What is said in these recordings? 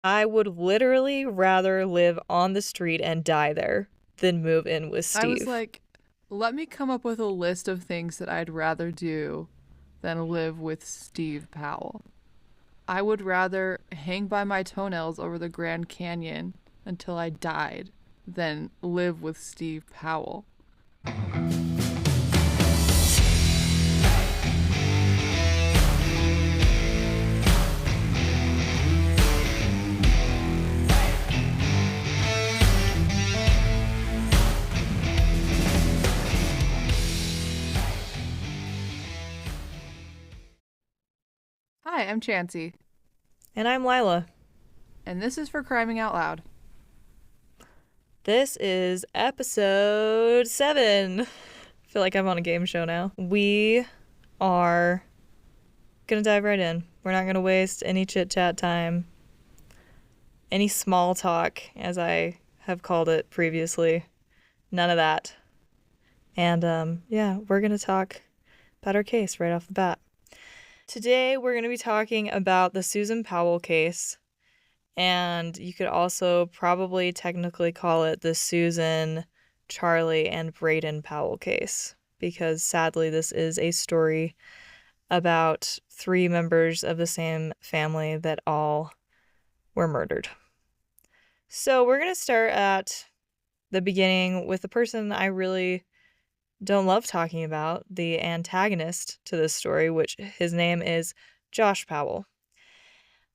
I would literally rather live on the street and die there than move in with I was Steve. like, let me come up with a list of things that I'd rather do than live with Steve Powell. I would rather hang by my toenails over the Grand Canyon until I died than live with Steve Powell. Hi, I'm Chansey, And I'm Lila. and this is for Criming Out Loud. This is episode 7. I feel like I'm on a game show now. We are gonna dive right in. We're not gonna waste any chit chat time, any small talk, as I have called it previously. None of that. And yeah, we're gonna talk about our case right off the bat. Today, we're going to be talking about the Susan Powell case, and you could also probably technically call it the Susan, Charlie, and Braden Powell case, because sadly, this is a story about 3 members of the same family that all were murdered. So, we're going to start at the beginning with the person I really don't love talking about, the antagonist to this story, which his name is Josh Powell.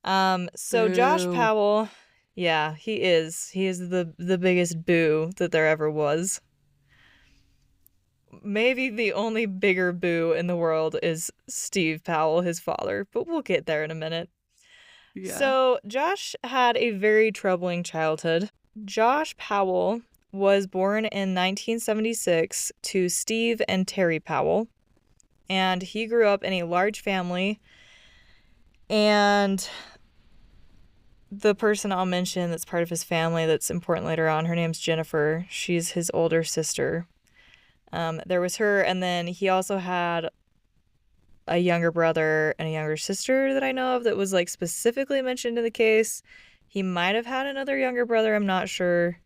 So Josh Boo. Powell, yeah, he is. He is the biggest boo that there ever was. Maybe the only bigger boo in the world is Steve Powell, his father, but we'll get there in a minute. Yeah. So Josh had a very troubling childhood. Josh Powell was born in 1976 to Steve and Terry Powell, and he grew up in a large family. And the person I'll mention that's part of his family that's important later on, her name's Jennifer. She's his older sister. There was her, and then he also had a younger brother and a younger sister that I know of that was like specifically mentioned in the case. He might have had another younger brother, I'm not sure.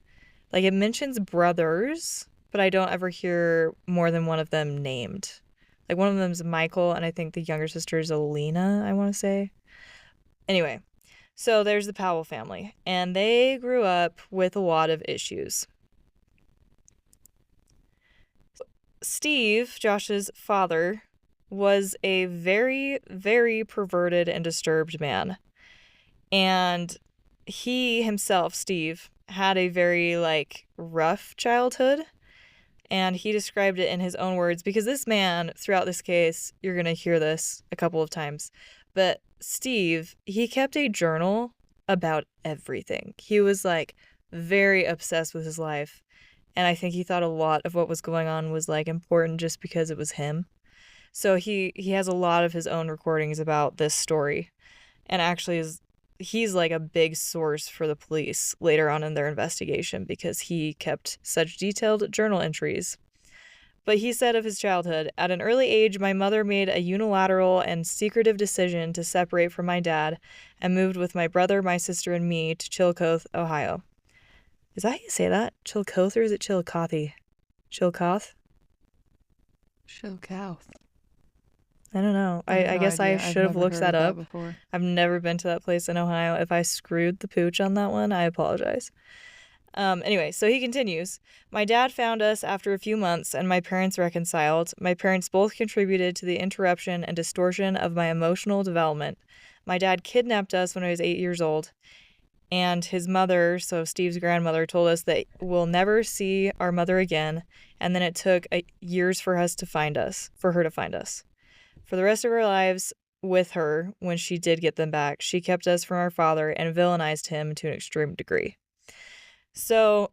Like, it mentions brothers, but I don't ever hear more than one of them named. Like, one of them's Michael, and I think the younger sister is Alina, I want to say. Anyway, so there's the Powell family, and they grew up with a lot of issues. Steve, Josh's father, was a very, very perverted and disturbed man. And he himself, Steve, had a very, like, rough childhood. And he described it in his own words, because this man, throughout this case, you're going to hear this a couple of times, but Steve, he kept a journal about everything. He was, like, very obsessed with his life. And I think he thought a lot of what was going on was, like, important just because it was him. So he has a lot of his own recordings about this story, and actually he's like a big source for the police later on in their investigation because he kept such detailed journal entries. But he said of his childhood, at an early age, my mother made a unilateral and secretive decision to separate from my dad and moved with my brother, my sister, and me to Chillicothe, Ohio. Is that how you say that? Chillicothe, or is it Chillicothe? Chillicothe? Shilkouth. I don't know. I have I no guess I idea. I've should have never looked heard that of that up. before. I've never been to that place in Ohio. If I screwed the pooch on that one, I apologize. Anyway, so he continues. My dad found us after a few months, and my parents reconciled. My parents both contributed to the interruption and distortion of my emotional development. My dad kidnapped us when I was 8 years old, and his mother, so Steve's grandmother, told us that we'll never see our mother again, and then it took years for her to find us. For the rest of our lives with her, when she did get them back, she kept us from our father and villainized him to an extreme degree. So,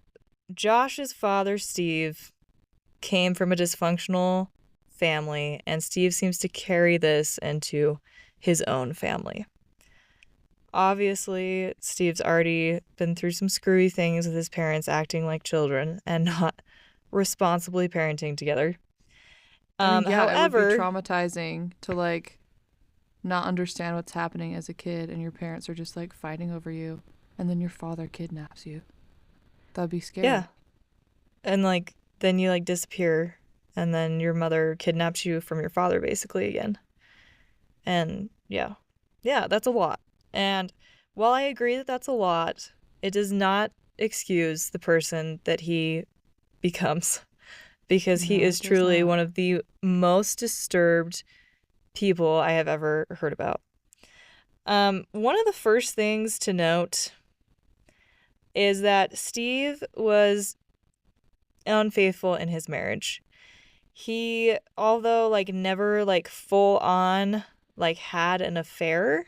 Josh's father, Steve, came from a dysfunctional family, and Steve seems to carry this into his own family. Obviously, Steve's already been through some screwy things with his parents acting like children and not responsibly parenting together. I mean, yeah, it would be However, traumatizing to like not understand what's happening as a kid and your parents are just like fighting over you. And then your father kidnaps you. That'd be Yeah. scary. And like then you like disappear and then your mother kidnaps you from your father basically again. And yeah. Yeah, that's a lot. And while I agree that that's a lot, it does not excuse the person that he becomes because he No, is it does truly not. one of the most disturbed people I have ever heard about. One of the first things to note is that Steve was unfaithful in his marriage. He, although like never like full on like had an affair,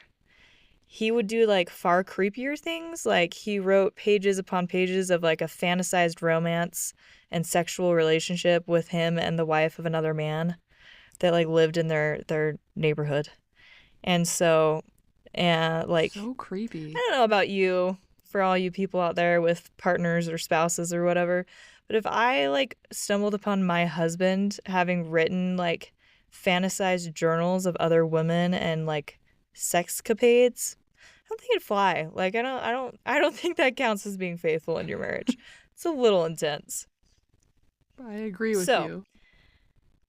he would do like far creepier things. Like he wrote pages upon pages of like a fantasized romance and sexual relationship with him and the wife of another man that like lived in their neighborhood. And so, and like So I creepy. don't know about you, for all you people out there with partners or spouses or whatever, but if I like stumbled upon my husband having written like fantasized journals of other women and like sexcapades, I don't think it'd fly. Like I don't think that counts as being faithful in your marriage. It's a little intense. I agree with So, you.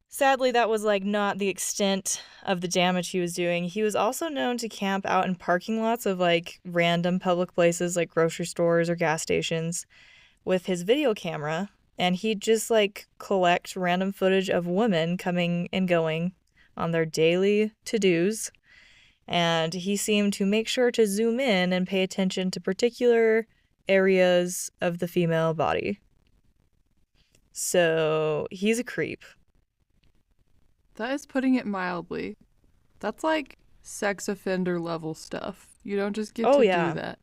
sadly, that was like not the extent of the damage he was doing. He was also known to camp out in parking lots of like random public places like grocery stores or gas stations with his video camera, and he'd just like collect random footage of women coming and going on their daily to-dos, and he seemed to make sure to zoom in and pay attention to particular areas of the female body. So, he's a creep. That is putting it mildly. That's like sex offender level stuff. You don't just get Oh to do yeah. that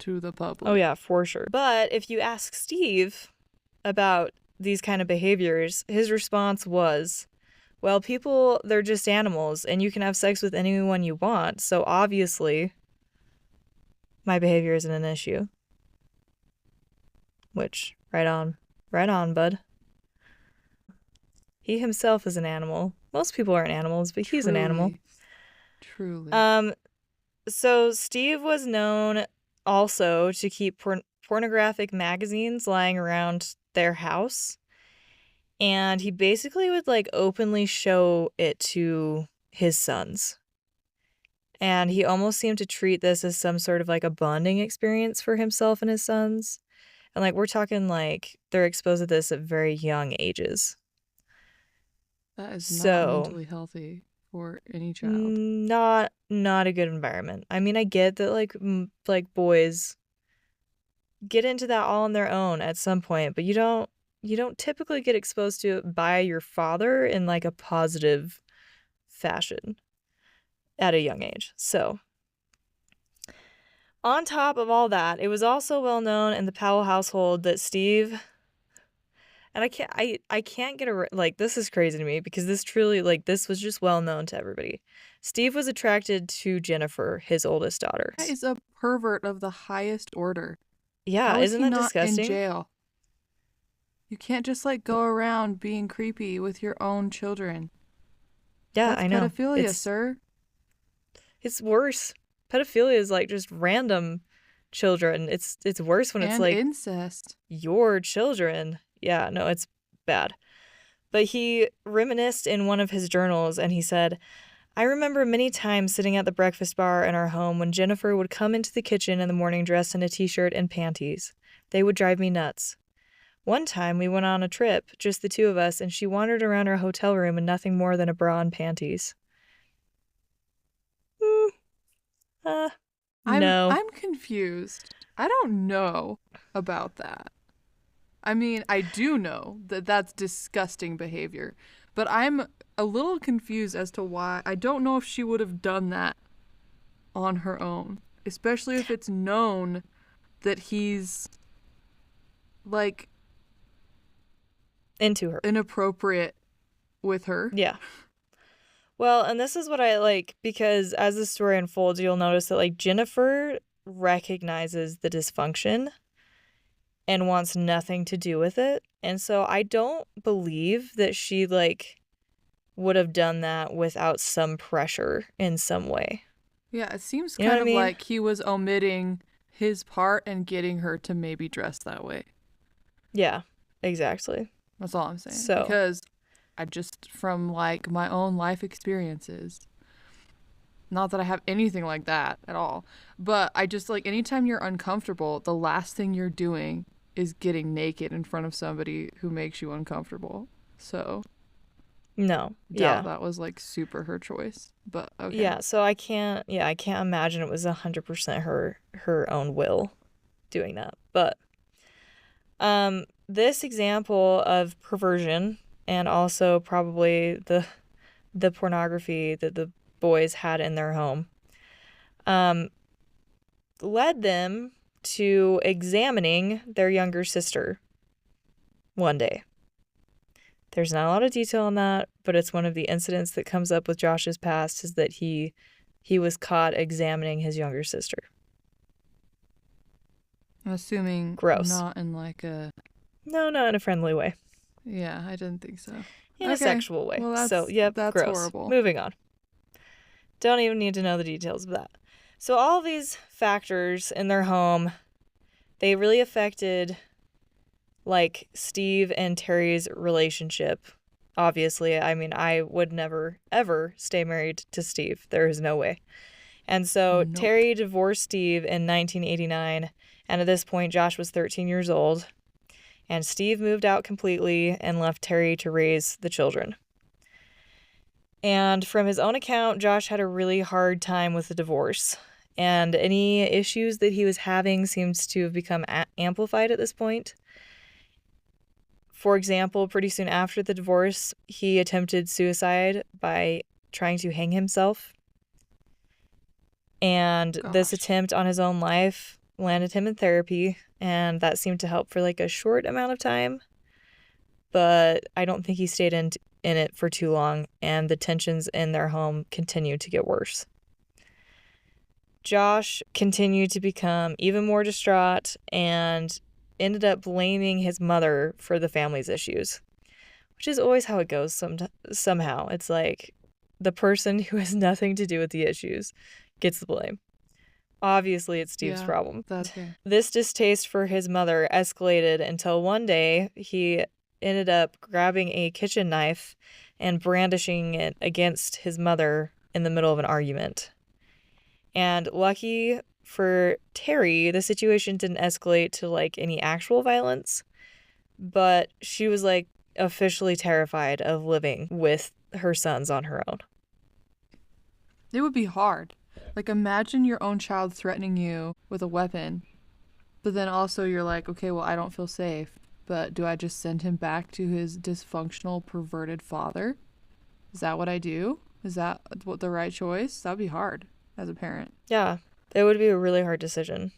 to the Oh public. yeah, for sure. But if you ask Steve about these kind of behaviors, his response was, well, people, they're just animals, and you can have sex with anyone you want, so obviously my behavior isn't an issue. Which, right on, bud. He himself is an animal. Most people aren't animals, but he's an animal. Truly. Truly. Um, so Steve was known also to keep pornographic magazines lying around their house, and he basically would like openly show it to his sons. And he almost seemed to treat this as some sort of like a bonding experience for himself and his sons. And like we're talking like they're exposed to this at very young ages. That is not So, mentally healthy for any child. not a good environment. I mean, I get that like boys get into that all on their own at some point, but you don't typically get exposed to it by your father in like a positive fashion at a young age. So, on top of all that, it was also well known in the Powell household that Steve, and I can't get a like this is crazy to me because this truly like this was just well known to everybody. Steve was attracted to Jennifer, his oldest daughter. That is a pervert of the highest order. Yeah, How is isn't he that not in disgusting? jail? You can't just like go around being creepy with your own children. Yeah, That's I know. pedophilia, It's sir. it's worse. Pedophilia is like just random children. It's worse when it's And like incest. your children. Yeah, no, it's bad. But he reminisced in one of his journals and he said, I remember many times sitting at the breakfast bar in our home when Jennifer would come into the kitchen in the morning dressed in a t-shirt and panties. They would drive me nuts. One time we went on a trip, just the two of us, and she wandered around our hotel room in nothing more than a bra and panties. Hmm, uh, no. I'm confused. I don't know about that. I mean, I do know that that's disgusting behavior, but I'm a little confused as to why. I don't know if she would have done that on her own, especially if it's known that he's like Into her. inappropriate with her. Yeah. Well, and this is what I like because as the story unfolds, you'll notice that like Jennifer recognizes the dysfunction and wants nothing to do with it. And so I don't believe that she like would have done that without some pressure in some way. Yeah, it seems You know what kind I of mean? like he was omitting his part in getting her to maybe dress that way. Yeah, exactly. That's all I'm saying. So, Because I just, from like my own life experiences, not that I have anything like that at all, but I just like anytime you're uncomfortable, the last thing you're doing is getting naked in front of somebody who makes you uncomfortable. So, no. doubt Yeah. that was like super her choice. But okay. Yeah, so I can't imagine it was 100% her own will doing that. But this example of perversion and also probably the pornography that the boys had in their home um led them to examining their younger sister one day. There's not a lot of detail on that, but it's one of the incidents that comes up with Josh's past is that he was caught examining his younger sister. I'm assuming Gross. not in like a. No, not in a friendly way. Yeah, I didn't think so. In a Okay. sexual way. Well, So, that's yep, that's gross. horrible. Moving on. Don't even need to know the details of that. So, all of these factors in their home, they really affected like Steve and Terry's relationship. Obviously, I mean, I would never ever stay married to Steve. There is no way. And so Nope. Terry divorced Steve in 1989, and at this point Josh was 13 years old, and Steve moved out completely and left Terry to raise the children. And from his own account, Josh had a really hard time with the divorce. And any issues that he was having seems to have become amplified at this point. For example, pretty soon after the divorce, he attempted suicide by trying to hang himself. And this Gosh. attempt on his own life landed him in therapy, and that seemed to help for like a short amount of time. But I don't think he stayed in it for too long, and the tensions in their home continued to get worse. Josh continued to become even more distraught and ended up blaming his mother for the family's issues, which is always how it goes somehow. It's like the person who has nothing to do with the issues gets the blame. Obviously, it's Steve's Yeah, problem. that's okay. This distaste for his mother escalated until one day he ended up grabbing a kitchen knife and brandishing it against his mother in the middle of an argument. And lucky for Terry, the situation didn't escalate to like any actual violence, but she was like officially terrified of living with her sons on her own. It would be hard. Like, imagine your own child threatening you with a weapon, but then also you're like, okay, well, I don't feel safe. But do I just send him back to his dysfunctional, perverted father? Is that what I do? Is that what the right choice? That would be hard as a parent. Yeah, it would be a really hard decision.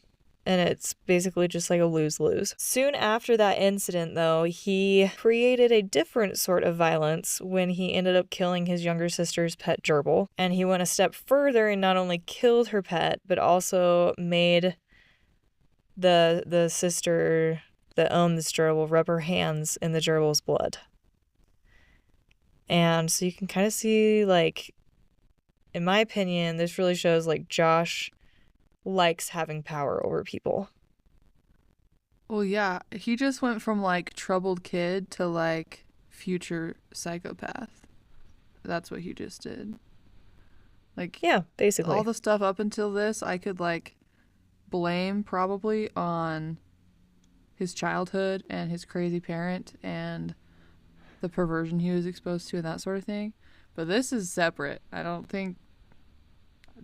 And it's basically just like a lose-lose. Soon after that incident, though, he created a different sort of violence when he ended up killing his younger sister's pet gerbil. And he went a step further and not only killed her pet, but also made the sister that owned this gerbil rub her hands in the gerbil's blood. And so you can kind of see, like, in my opinion, this really shows, like, Josh likes having power over people. Well, yeah, he just went from like troubled kid to like future psychopath. That's what he just did. Like, Yeah, all basically. the stuff up until this, I could like blame probably on his childhood and his crazy parent and the perversion he was exposed to and that sort of thing. But this is separate. I don't think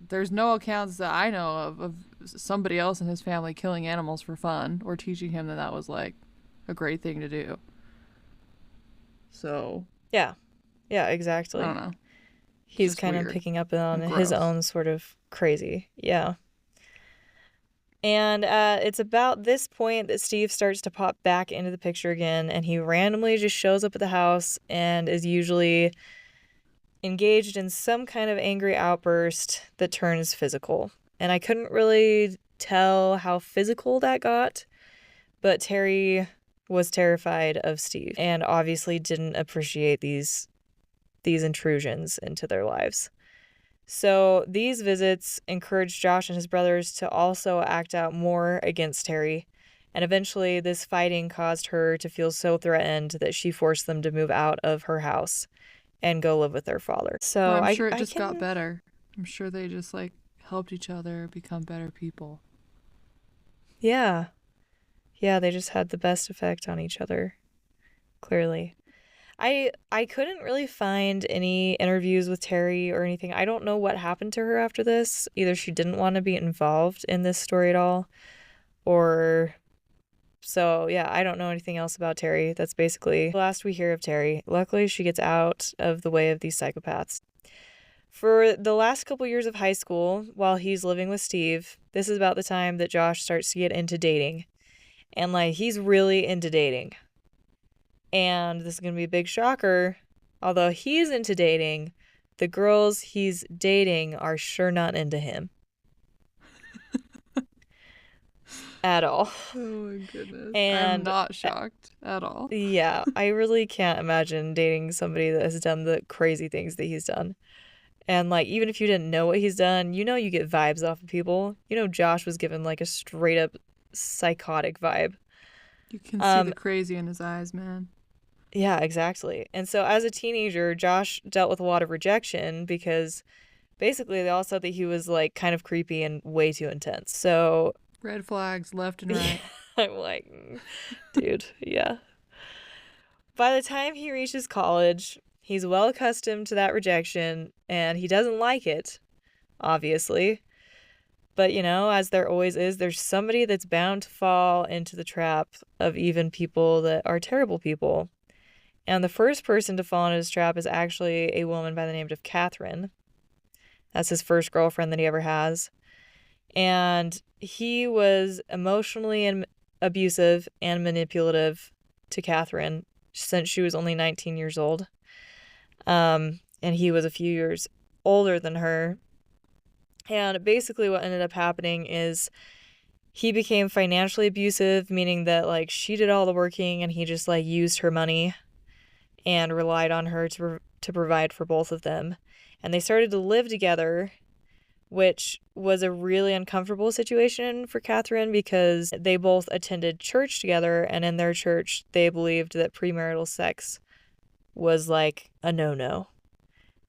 there's no accounts that I know of somebody else in his family killing animals for fun or teaching him that that was like a great thing to do. So, Yeah. Yeah, I don't exactly. know. It's He's just kind of weird picking up on and his gross. own sort of crazy. Yeah. And it's about this point that Steve starts to pop back into the picture again, and he randomly just shows up at the house and is usually engaged in some kind of angry outburst that turns physical. And I couldn't really tell how physical that got, but Terry was terrified of Steve and obviously didn't appreciate these intrusions into their lives. So these visits encouraged Josh and his brothers to also act out more against Terry. And eventually, this fighting caused her to feel so threatened that she forced them to move out of her house and go live with their father. Or So I'm I, sure it I just got can, better. I'm sure they just like helped each other become better people. yeah. Yeah, they just had the best effect on each other, clearly. I couldn't really find any interviews with Terry or anything. I don't know what happened to her after this. Either she didn't want to be involved in this story at all, or so yeah, I don't know anything else about Terry. That's basically the last we hear of Terry. Luckily, she gets out of the way of these psychopaths. For the last couple years of high school, while he's living with Steve, this is about the time that Josh starts to get into dating. And like he's really into dating. And this is going to be a big shocker. Although he's into dating, the girls he's dating are sure not into him at all. Oh my goodness. I'm And not shocked at all. yeah, I really can't imagine dating somebody that has done the crazy things that he's done. And like, even if you didn't know what he's done, you get vibes off of people. Josh was given like a straight up psychotic vibe. You can see the Um, crazy in his eyes, man. yeah, exactly. And so as a teenager, Josh dealt with a lot of rejection because basically they all said that he was like kind of creepy and way too intense. So Red flags left and yeah, right. I'm like, dude, yeah. By the time he reaches college, he's well accustomed to that rejection and he doesn't like it, obviously. But, as there always is, there's somebody that's bound to fall into the trap of even people that are terrible people. And the first person to fall into his trap is actually a woman by the name of Catherine. That's his first girlfriend that he ever has. And he was emotionally and abusive and manipulative to Catherine since she was only 19 years old. And he was a few years older than her. And basically what ended up happening is he became financially abusive, meaning that like she did all the working and he just like used her money and relied on her to provide for both of them. And they started to live together, which was a really uncomfortable situation for Catherine because they both attended church together, and in their church, they believed that premarital sex was like a no-no.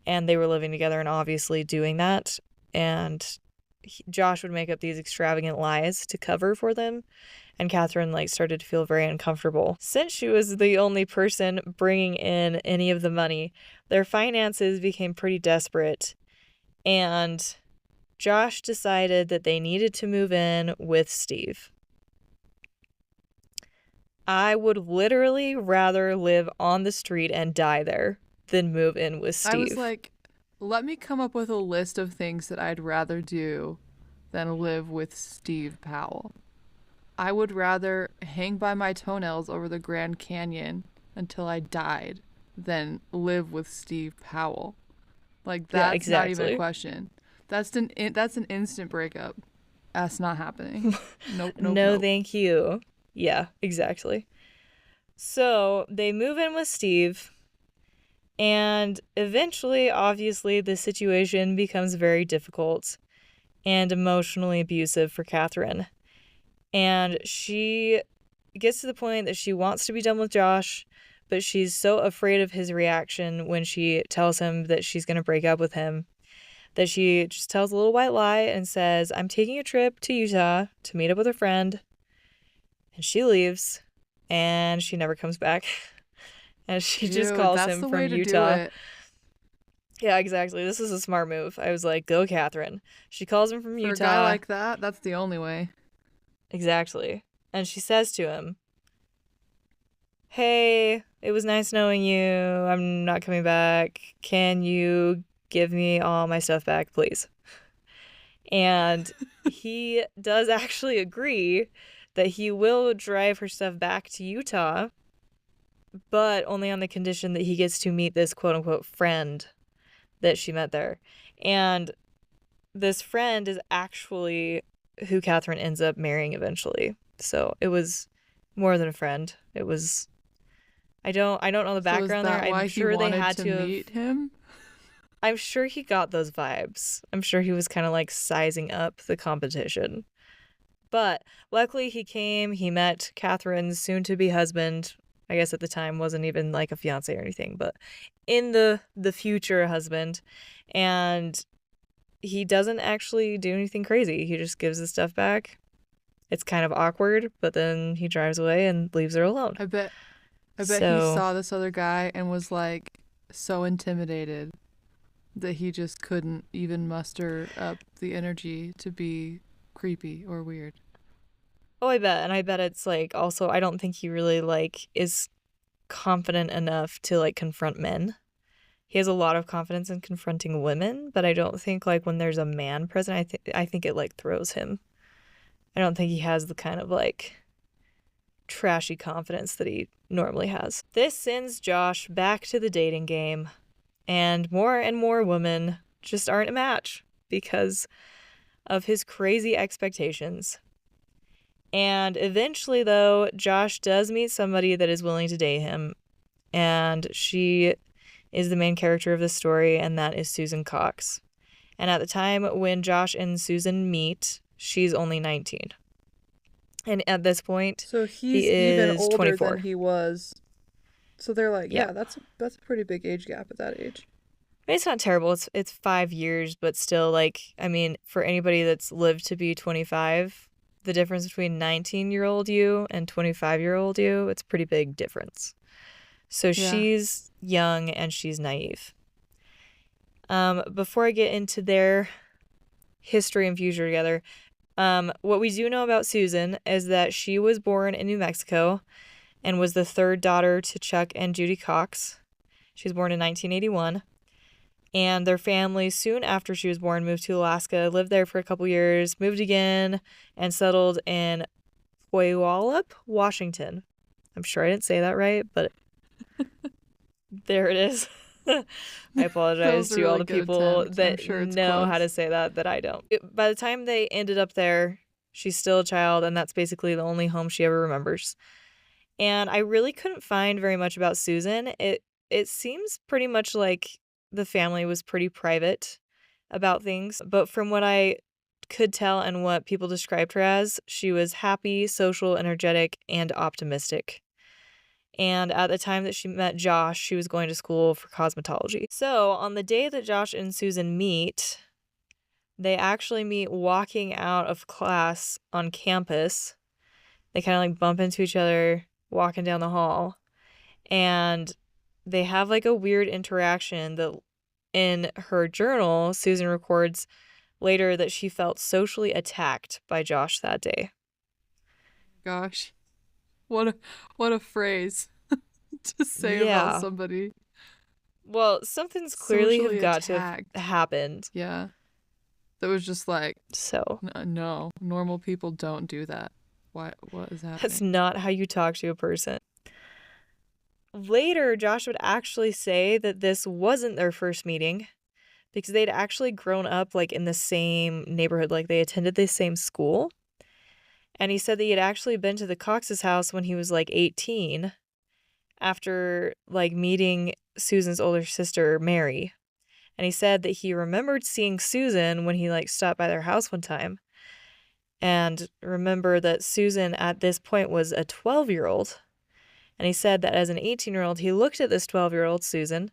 And they were living together and obviously doing that. And Josh would make up these extravagant lies to cover for them. And Catherine like started to feel very uncomfortable. Since she was the only person bringing in any of the money, their finances became pretty desperate. And Josh decided that they needed to move in with Steve. I would literally rather live on the street and die there than move in with I was Steve. like, let me come up with a list of things that I'd rather do than live with Steve Powell. I would rather hang by my toenails over the Grand Canyon until I died than live with Steve Powell. Like Yeah, that's not even a exactly. question. That's an instant breakup. That's not happening. Nope, nope, No, nope. thank you. Yeah, exactly. So they move in with Steve, and eventually, obviously, the situation becomes very difficult and emotionally abusive for Catherine. And she gets to the point that she wants to be done with Josh, but she's so afraid of his reaction when she tells him that she's going to break up with him that she just tells a little white lie and says, I'm taking a trip to Utah to meet up with a friend. And she leaves and she never comes back. And she just Dude, calls that's him the from way to do Utah. it. Yeah, exactly. This is a smart move. I was like, go, Catherine. She calls him from For a guy Utah. like that, that's the only way. Exactly. And she says to him, Hey, it was nice knowing you. I'm not coming back. Can you give me all my stuff back, please? And he does actually agree that he will drive her stuff back to Utah, but only on the condition that he gets to meet this quote unquote friend that she met there. And this friend is actually who Catherine ends up marrying eventually. So it was more than a friend. It was I don't know the So is background there. that I'm why he sure they wanted had to to have meet him? I'm sure he got those vibes. I'm sure he was kind of like sizing up the competition. But luckily he came, he met Catherine's soon-to-be husband. I guess at the time wasn't even like a fiance or anything, but in the future husband. And he doesn't actually do anything crazy. He just gives the stuff back. It's kind of awkward, but then he drives away and leaves her alone. I bet he So, saw this other guy and was like so intimidated that he just couldn't even muster up the energy to be creepy or weird. oh, I bet. And I bet it's like also, I don't think he really like is confident enough to like confront men. He has a lot of confidence in confronting women, but I don't think like when there's a man present, I think it like throws him. I don't think he has the kind of like trashy confidence that he normally has. This sends Josh back to the dating game, and more women just aren't a match because of his crazy expectations. And eventually, though, Josh does meet somebody that is willing to date him, and she is the main character of the story, and that is Susan Cox. And at the time when Josh and Susan meet, she's only 19. And at this point, So he he's even is older than 24. he was. So they're like, Yeah. yeah, that's a pretty big age gap at that age. I mean, it's not terrible. It's 5 years, but still, like, I mean, for anybody that's lived to be 25, the difference between 19-year-old you and 25-year-old you, it's a pretty big difference. So Yeah. she's young and she's naive. Before I get into their history and future together, what we do know about Susan is that she was born in New Mexico and was the third daughter to Chuck and Judy Cox. She was born in 1981. And their family, soon after she was born, moved to Alaska, lived there for a couple years, moved again, and settled in Puyallup, Washington. I'm sure I didn't say that right, but there it is. I That apologize was a to all really the good people attempt. I'm that sure it's know how close. to say that I don't. By the time they ended up there, she's still a child, and that's basically the only home she ever remembers. And I really couldn't find very much about Susan. It seems pretty much like the family was pretty private about things, but from what I could tell and what people described her as, she was happy, social, energetic, and optimistic. And at the time that she met Josh, she was going to school for cosmetology. So, on the day that Josh and Susan meet, they actually meet walking out of class on campus. They kind of like bump into each other walking down the hall, and they have like a weird interaction that in her journal, Susan records later that she felt socially attacked by Josh that day. Gosh, what a phrase to say about Yeah. somebody. Well, something's clearly have Socially got to have attacked. happened. Yeah. That was just like, So, no, normal people don't do that. What is that's happening? not how you talk to a person. Later, Josh would actually say that this wasn't their first meeting because they'd actually grown up like in the same neighborhood, like they attended the same school. And he said that he had actually been to the Cox's house when he was like 18 after like meeting Susan's older sister, Mary. And he said that he remembered seeing Susan when he like stopped by their house one time. And remember that Susan at this point was a 12-year-old. And he said that as an 18-year-old, he looked at this 12-year-old Susan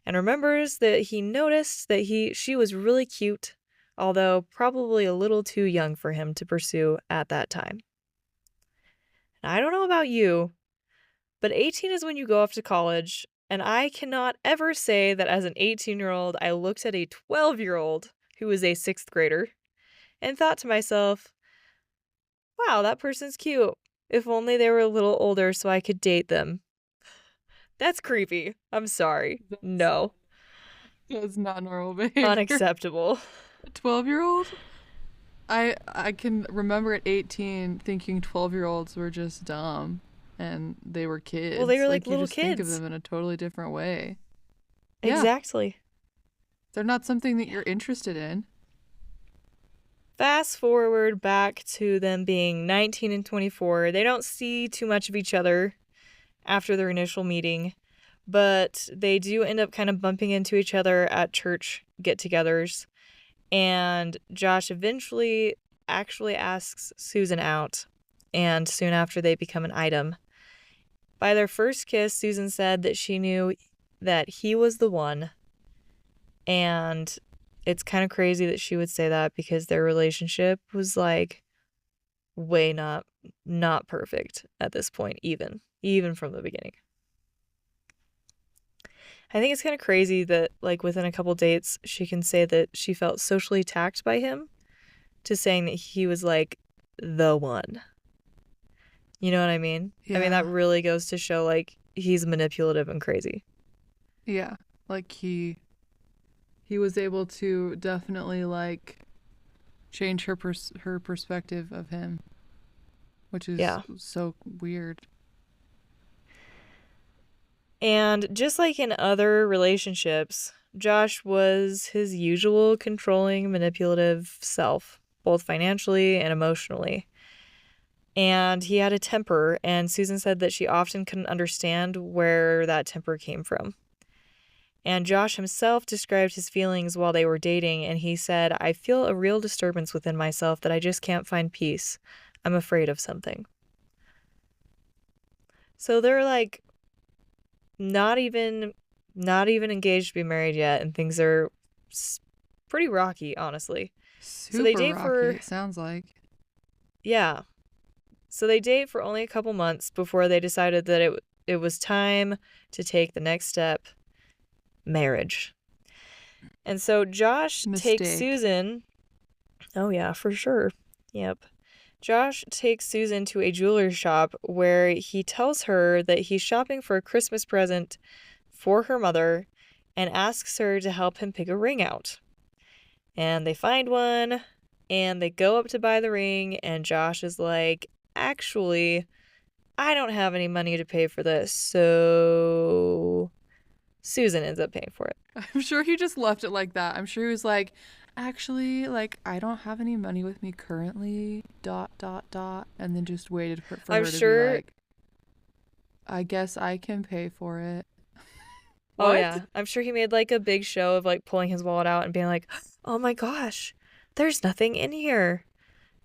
and remembers that he noticed that she was really cute, although probably a little too young for him to pursue at that time. Now, I don't know about you, but 18 is when you go off to college, and I cannot ever say that as an 18-year-old I looked at a 12-year-old who was a 6th grader and thought to myself, wow, that person's cute. If only they were a little older so I could date them. That's creepy. I'm sorry. That's No. that's not normal behavior. Unacceptable. A 12-year-old? I can remember at 18 thinking 12-year-olds were just dumb and they were Well, they kids. were like Like you little just think of kids. them in a totally different way. Yeah, Exactly. they're not something that you're interested in. Fast forward back to them being 19 and 24. They don't see too much of each other after their initial meeting, But they do end up kind of bumping into each other at church get-togethers, and Josh eventually actually asks Susan out, and soon after they become an item. By their first kiss, Susan said that she knew that he was the one, and it's kind of crazy that she would say that because their relationship was like way not perfect at this point, even from the beginning. I think it's kind of crazy that like within a couple dates she can say that she felt socially attacked by him, to saying that he was like the one. You know what I mean? I mean, that Yeah. really goes to show like he's manipulative and crazy. Yeah. Like he was able to definitely like change her perspective of him, which is Yeah. so weird. And just like in other relationships, Josh was his usual controlling, manipulative self, both financially and emotionally. And he had a temper, and Susan said that she often couldn't understand where that temper came from. And Josh himself described his feelings while they were dating, and he said, I feel a real disturbance within myself that I just can't find peace. I'm afraid of something. So they're like not even engaged to be married yet, and things are pretty rocky, honestly. So they Super date rocky, for it sounds like. yeah. So they date for only a couple months before they decided that it was time to take the next step, marriage. And so Josh takes Mistake. Susan. Oh yeah, for sure. Yep. Josh takes Susan to a jeweler's shop where he tells her that he's shopping for a Christmas present for her mother and asks her to help him pick a ring out. And they find one and they go up to buy the ring, and Josh is like, actually, I don't have any money to pay for this, so Susan ends up paying for it. I'm sure he just left it like that. I'm sure he was like, actually, like, I don't have any money with me currently, dot, dot, dot. And then just waited for I'm her to be sure, like, I guess I can pay for it. oh What? yeah, I'm sure he made like a big show of like pulling his wallet out and being like, oh my gosh, there's nothing in here.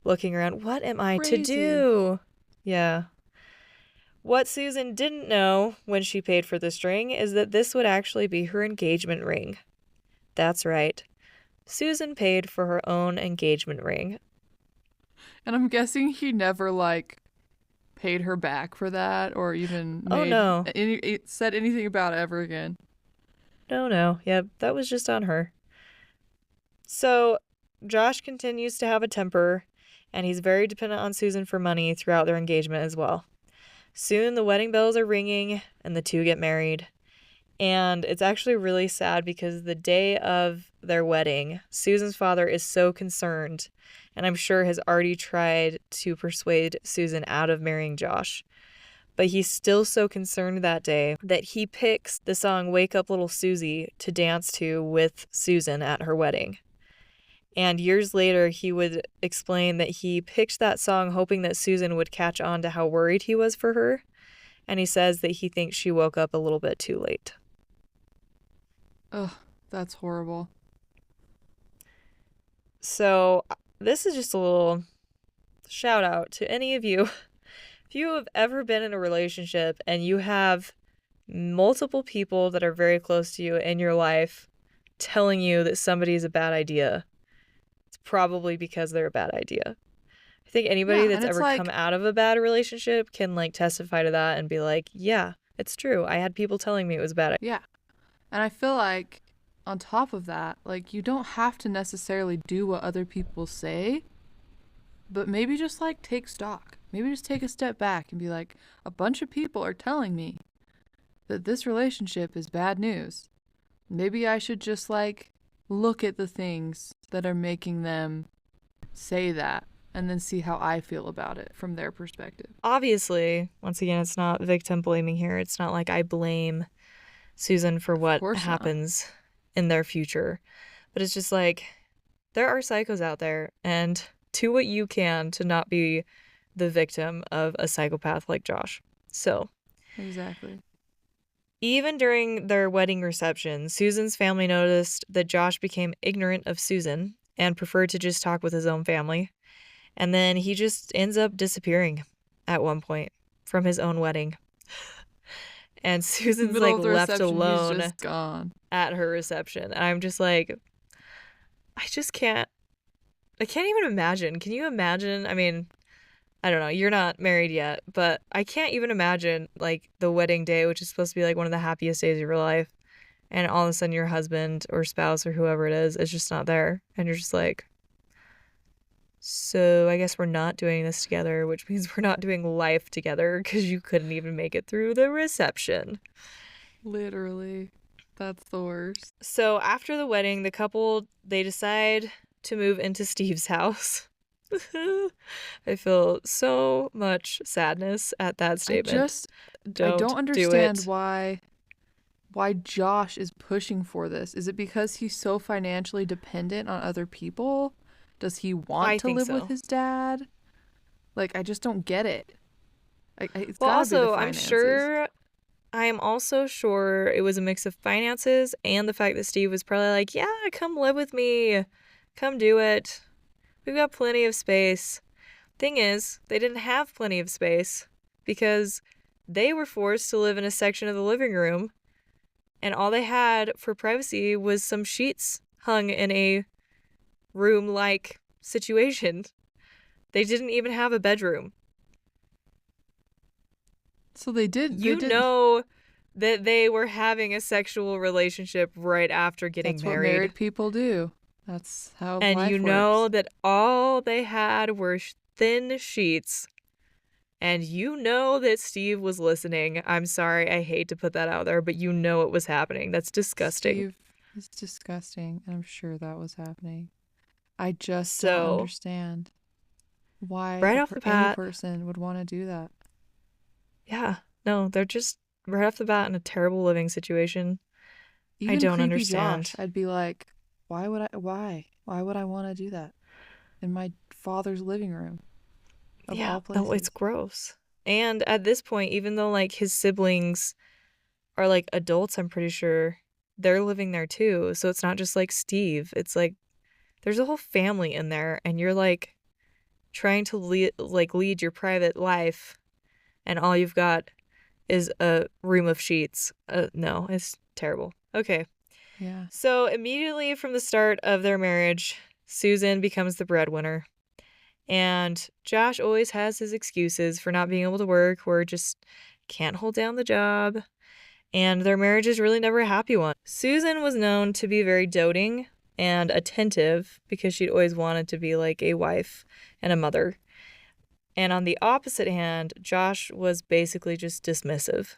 Looking around, what am I to Crazy. do? Yeah. What Susan didn't know when she paid for this ring is that this would actually be her engagement ring. That's right. Susan paid for her own engagement ring. And I'm guessing he never, like, paid her back for that or even Oh no. said anything about it ever again. No. Yep, that was just on her. So, Josh continues to have a temper, and he's very dependent on Susan for money throughout their engagement as well. Soon the wedding bells are ringing, and the two get married. And it's actually really sad because the day of their wedding, Susan's father is so concerned, and I'm sure has already tried to persuade Susan out of marrying Josh. But he's still so concerned that day that he picks the song Wake Up Little Susie to dance to with Susan at her wedding. And years later, he would explain that he picked that song hoping that Susan would catch on to how worried he was for her. And he says that he thinks she woke up a little bit too late. Ugh, that's horrible. So, this is just a little shout out to any of you. If you have ever been in a relationship and you have multiple people that are very close to you in your life telling you that somebody is a bad idea, it's probably because they're a bad idea. I think anybody Yeah, and that's it's ever come like, out of a bad relationship can like testify to that and be like, yeah, it's true. I had people telling me it was a bad idea. yeah. And I feel like on top of that, like you don't have to necessarily do what other people say, but maybe just like take stock. Maybe just take a step back and be like, a bunch of people are telling me that this relationship is bad news. Maybe I should just like look at the things that are making them say that and then see how I feel about it from their perspective. Obviously, once again, it's not victim blaming here. It's not like I blame Susan for Of what course not. happens in their future. But it's just like there are psychos out there, and do what you can to not be the victim of a psychopath like Josh. So, Exactly. Even during their wedding reception, Susan's family noticed that Josh became ignorant of Susan and preferred to just talk with his own family. And then he just ends up disappearing at one point from his own wedding. And Susan's Middle like of the left reception, he's alone just gone. at her reception. I'm just like, I just can't, I can't even imagine. Can you imagine? I mean, I don't know, you're not married yet, but I can't even imagine like the wedding day, which is supposed to be like one of the happiest days of your life, and all of a sudden your husband or spouse or whoever it is just not there. And you're just like, so I guess we're not doing this together, which means we're not doing life together because you couldn't even make it through the reception. Literally. That's the worst. So after the wedding, the couple, they decide to move into Steve's house. I feel so much sadness at that I statement. just I Don't don't do understand it. why Josh is pushing for this. Is it because he's so financially dependent on other people? Does he want I to think live with so. his dad? Like, I just don't get it. It's Well, got to be the also, finances. I am also sure it was a mix of finances and the fact that Steve was probably like, yeah, come live with me. Come do it. We've got plenty of space. Thing is, they didn't have plenty of space because they were forced to live in a section of the living room, and all they had for privacy was some sheets hung in a room like situation. They didn't even have a bedroom. So they did. They You did. know that they were having a sexual relationship right after getting That's what married. married people do. That's how And you life know works. that all they had were thin sheets. And you know that Steve was listening. I'm sorry, I hate to put that out there, but you know it was happening. That's disgusting. Steve is disgusting, and I'm sure that was happening. I just don't So, understand why right off the any bat, person would want to do that. yeah, no, they're just right off the bat in a terrible living situation. I Even don't creepy Josh, understand. I'd be like, why would I want to do that in my father's living room of Yeah, all no, it's places? gross. And at this point, even though like his siblings are like adults, I'm pretty sure they're living there too. So it's not just like Steve. It's like there's a whole family in there and you're like trying to lead your private life and all you've got is a room of sheets. No, it's terrible. Okay. Yeah. So immediately from the start of their marriage, Susan becomes the breadwinner. And Josh always has his excuses for not being able to work or just can't hold down the job. And their marriage is really never a happy one. Susan was known to be very doting and attentive because she'd always wanted to be like a wife and a mother. And on the opposite hand, Josh was basically just dismissive.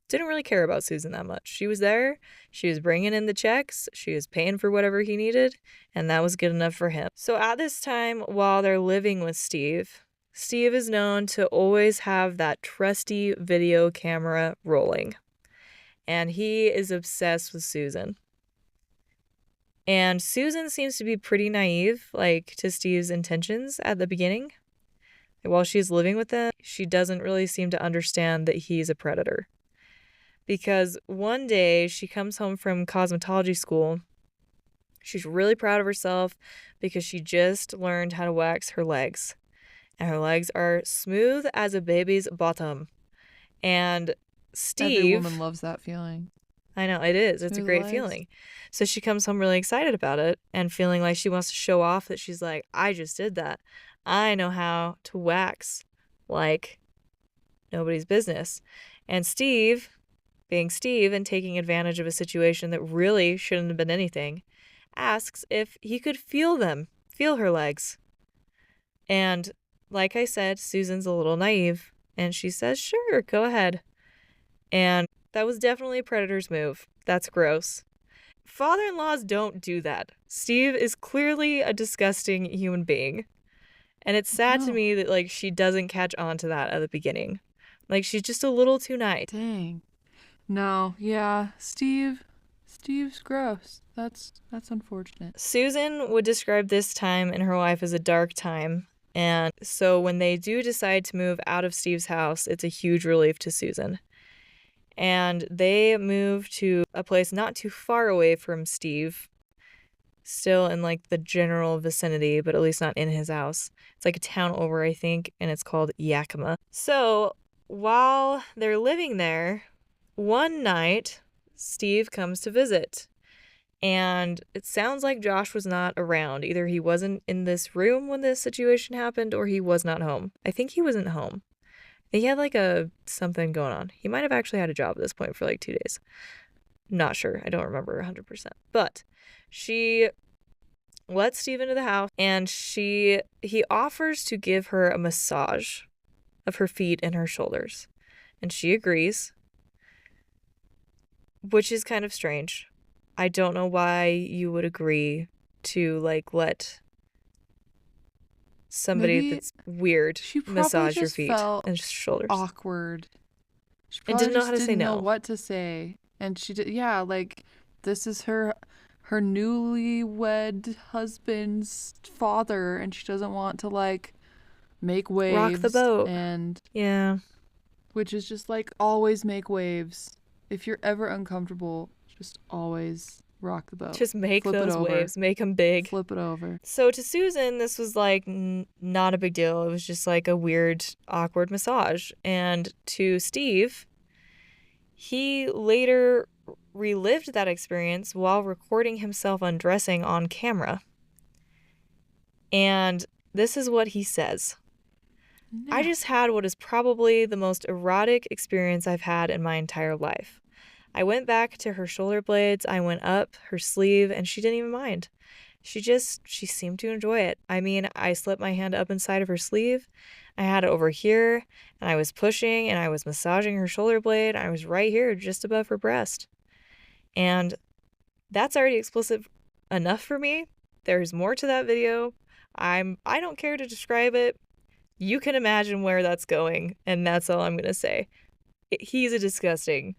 Didn't really care about Susan that much. She was there, she was bringing in the checks, she was paying for whatever he needed, and that was good enough for him. So at this time, while they're living with Steve, Steve is known to always have that trusty video camera rolling, and he is obsessed with Susan. And Susan seems to be pretty naive, like to Steve's intentions at the beginning. While she's living with him, she doesn't really seem to understand that he's a predator. Because one day she comes home from cosmetology school. She's really proud of herself because she just learned how to wax her legs. And her legs are smooth as a baby's bottom. And Every woman Steve, loves that feeling. I know it is, it's a Smooth great legs. feeling. So she comes home really excited about it and feeling like she wants to show off that she's like, I just did that. I know how to wax like nobody's business. And Steve, being Steve and taking advantage of a situation that really shouldn't have been anything, asks if he could feel her legs. And like I said, Susan's a little naive, and she says, sure, go ahead. And that was definitely a predator's move. That's gross. Father in laws don't do that. Steve is clearly a disgusting human being. And it's sad to No. me that, like, she doesn't catch on to that at the beginning. Like, she's just a little too nice. Dang. No. Yeah. Steve's gross. That's unfortunate. Susan would describe this time in her life as a dark time. And so when they do decide to move out of Steve's house, it's a huge relief to Susan. And they moved to a place not too far away from Steve, still in like the general vicinity, but at least not in his house. It's like a town over, I think, and it's called Yakima. So while they're living there, one night, Steve comes to visit. And it sounds like Josh was not around. Either he wasn't in this room when this situation happened or he was not home. I think he wasn't home. He had like a something going on. He might have actually had a job at this point for like 2 days. Not sure. I don't remember 100%. But she lets Steve into the house and he offers to give her a massage of her feet and her shoulders. And she agrees, which is kind of strange. I don't know why you would agree to like let somebody Maybe that's weird she probably massage your just feet felt and shoulders awkward. She and probably didn't know how just to say didn't know no. what to say. And she did, yeah, like this is her newlywed husband's father, and she doesn't want to like make Rock the waves, boat. and Yeah. which is just like always make waves. If you're ever uncomfortable, just always rock the boat. Just make Flip it those over. waves, make them big. Flip it over. So to Susan, this was like not a big deal. It was just like a weird, awkward massage. And to Steve, he later relived that experience while recording himself undressing on camera. And this is what he says. I No. just had what is probably the most erotic experience I've had in my entire life. I went back to her shoulder blades, I went up her sleeve, and she didn't even mind. She seemed to enjoy it. I mean, I slipped my hand up inside of her sleeve. I had it over here, and I was pushing and I was massaging her shoulder blade. I was right here, just above her breast. And that's already explicit enough for me. There's more to that video. I don't care to describe it. You can imagine where that's going, and that's all I'm gonna say. He's a disgusting.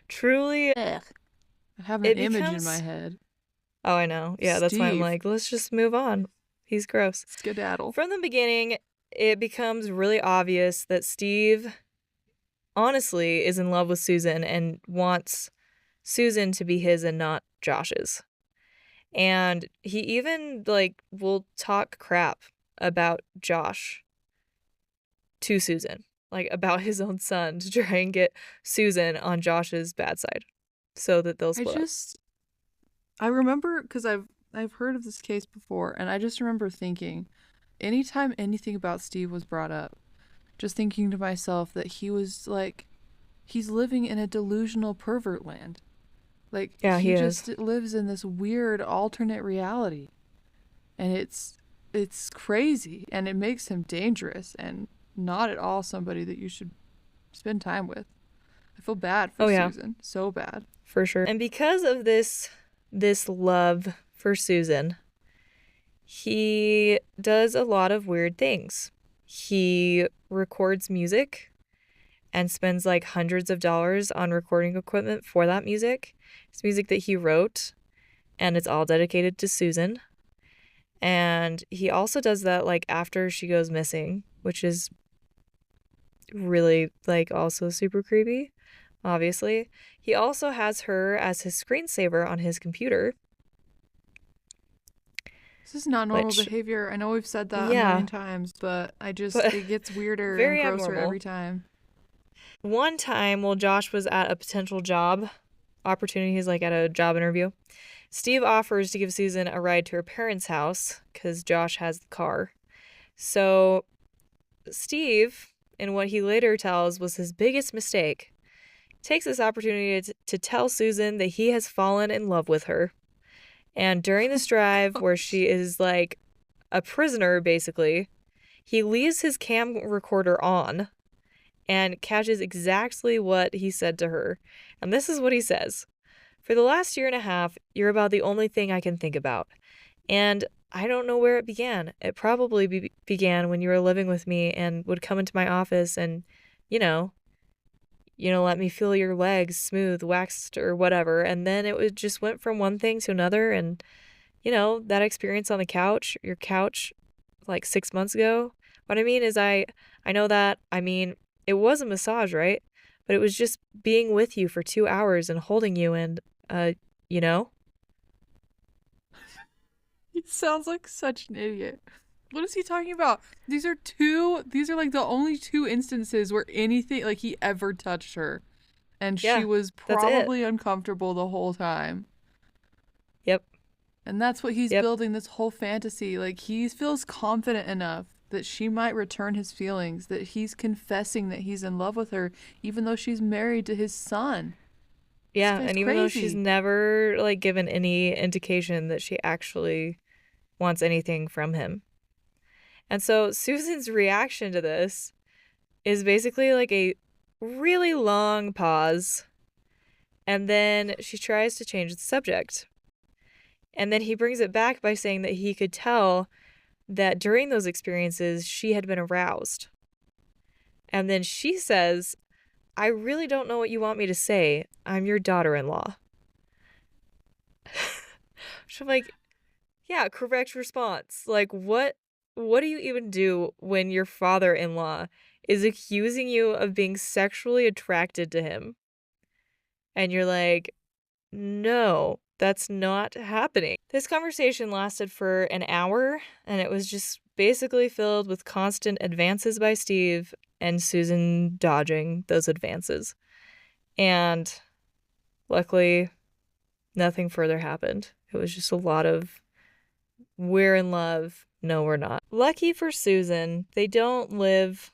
Truly, Ugh. I have an it image in my becomes. head. Oh, I know. Yeah, that's why I'm Steve. like, let's just move on. He's gross. Skedaddle. From the beginning, it becomes really obvious that Steve honestly is in love with Susan and wants Susan to be his and not Josh's. And he even like will talk crap about Josh to Susan, like about his own son to try and get Susan on Josh's bad side so that they'll I split up. just I remember because I've heard of this case before, and I just remember thinking, anytime anything about Steve was brought up, just thinking to myself that he was like, he's living in a delusional pervert land. Like Yeah, he he is. just lives in this weird alternate reality, and it's crazy, and it makes him dangerous and not at all somebody that you should spend time with. I feel bad for Oh yeah, Susan, so bad. for sure. And because of this love for Susan, he does a lot of weird things. He records music and spends like hundreds of dollars on recording equipment for that music. It's music that he wrote, and it's all dedicated to Susan. And he also does that like after she goes missing, which is really like also super creepy, obviously. He also has her as his screensaver on his computer, This is not normal which behavior. I know we've said that a yeah, million times, but but it gets weirder and very grosser abnormal. every time. One time while Josh was at a potential job opportunity, he's like at a job interview, Steve offers to give Susan a ride to her parents' house because Josh has the car. So Steve, in what he later tells was his biggest mistake, takes this opportunity to tell Susan that he has fallen in love with her. And during this drive, where she is like a prisoner, basically, he leaves his cam recorder on and catches exactly what he said to her. And this is what he says: "For the last year and a half, you're about the only thing I can think about. And I don't know where it began. It probably began when you were living with me and would come into my office and, you know, let me feel your legs smooth, waxed, or whatever. And then just went from one thing to another. And, that experience on the couch, your couch, like 6 months ago. What I mean is I know that, I mean, it was a massage, right? but it was just being with you for 2 hours and holding you and, you know? He sounds like such an idiot. What is he talking about? These are like the only two instances where anything like he ever touched her. And she Yeah, was that's it. probably uncomfortable the whole time. Yep, And that's what he's yep. building this whole fantasy. Like he feels confident enough that she might return his feelings, that he's confessing that he's in love with her, even though she's married to his son. This Yeah, guy's and even though she's crazy. never, like, given any indication that she actually wants anything from him. And so Susan's reaction to this is basically like a really long pause, and then she tries to change the subject. And then he brings it back by saying that he could tell that during those experiences, she had been aroused. And then she says, I really don't know what you want me to say. I'm your daughter in law. So I'm like, yeah, correct response. Like, what do you even do when your father-in-law is accusing you of being sexually attracted to him? And you're like, no, that's not happening. This conversation lasted for an hour, and it was just basically filled with constant advances by Steve and Susan dodging those advances. And luckily, nothing further happened. It was just a lot of, we're in love. No, we're not. Lucky for Susan, they don't live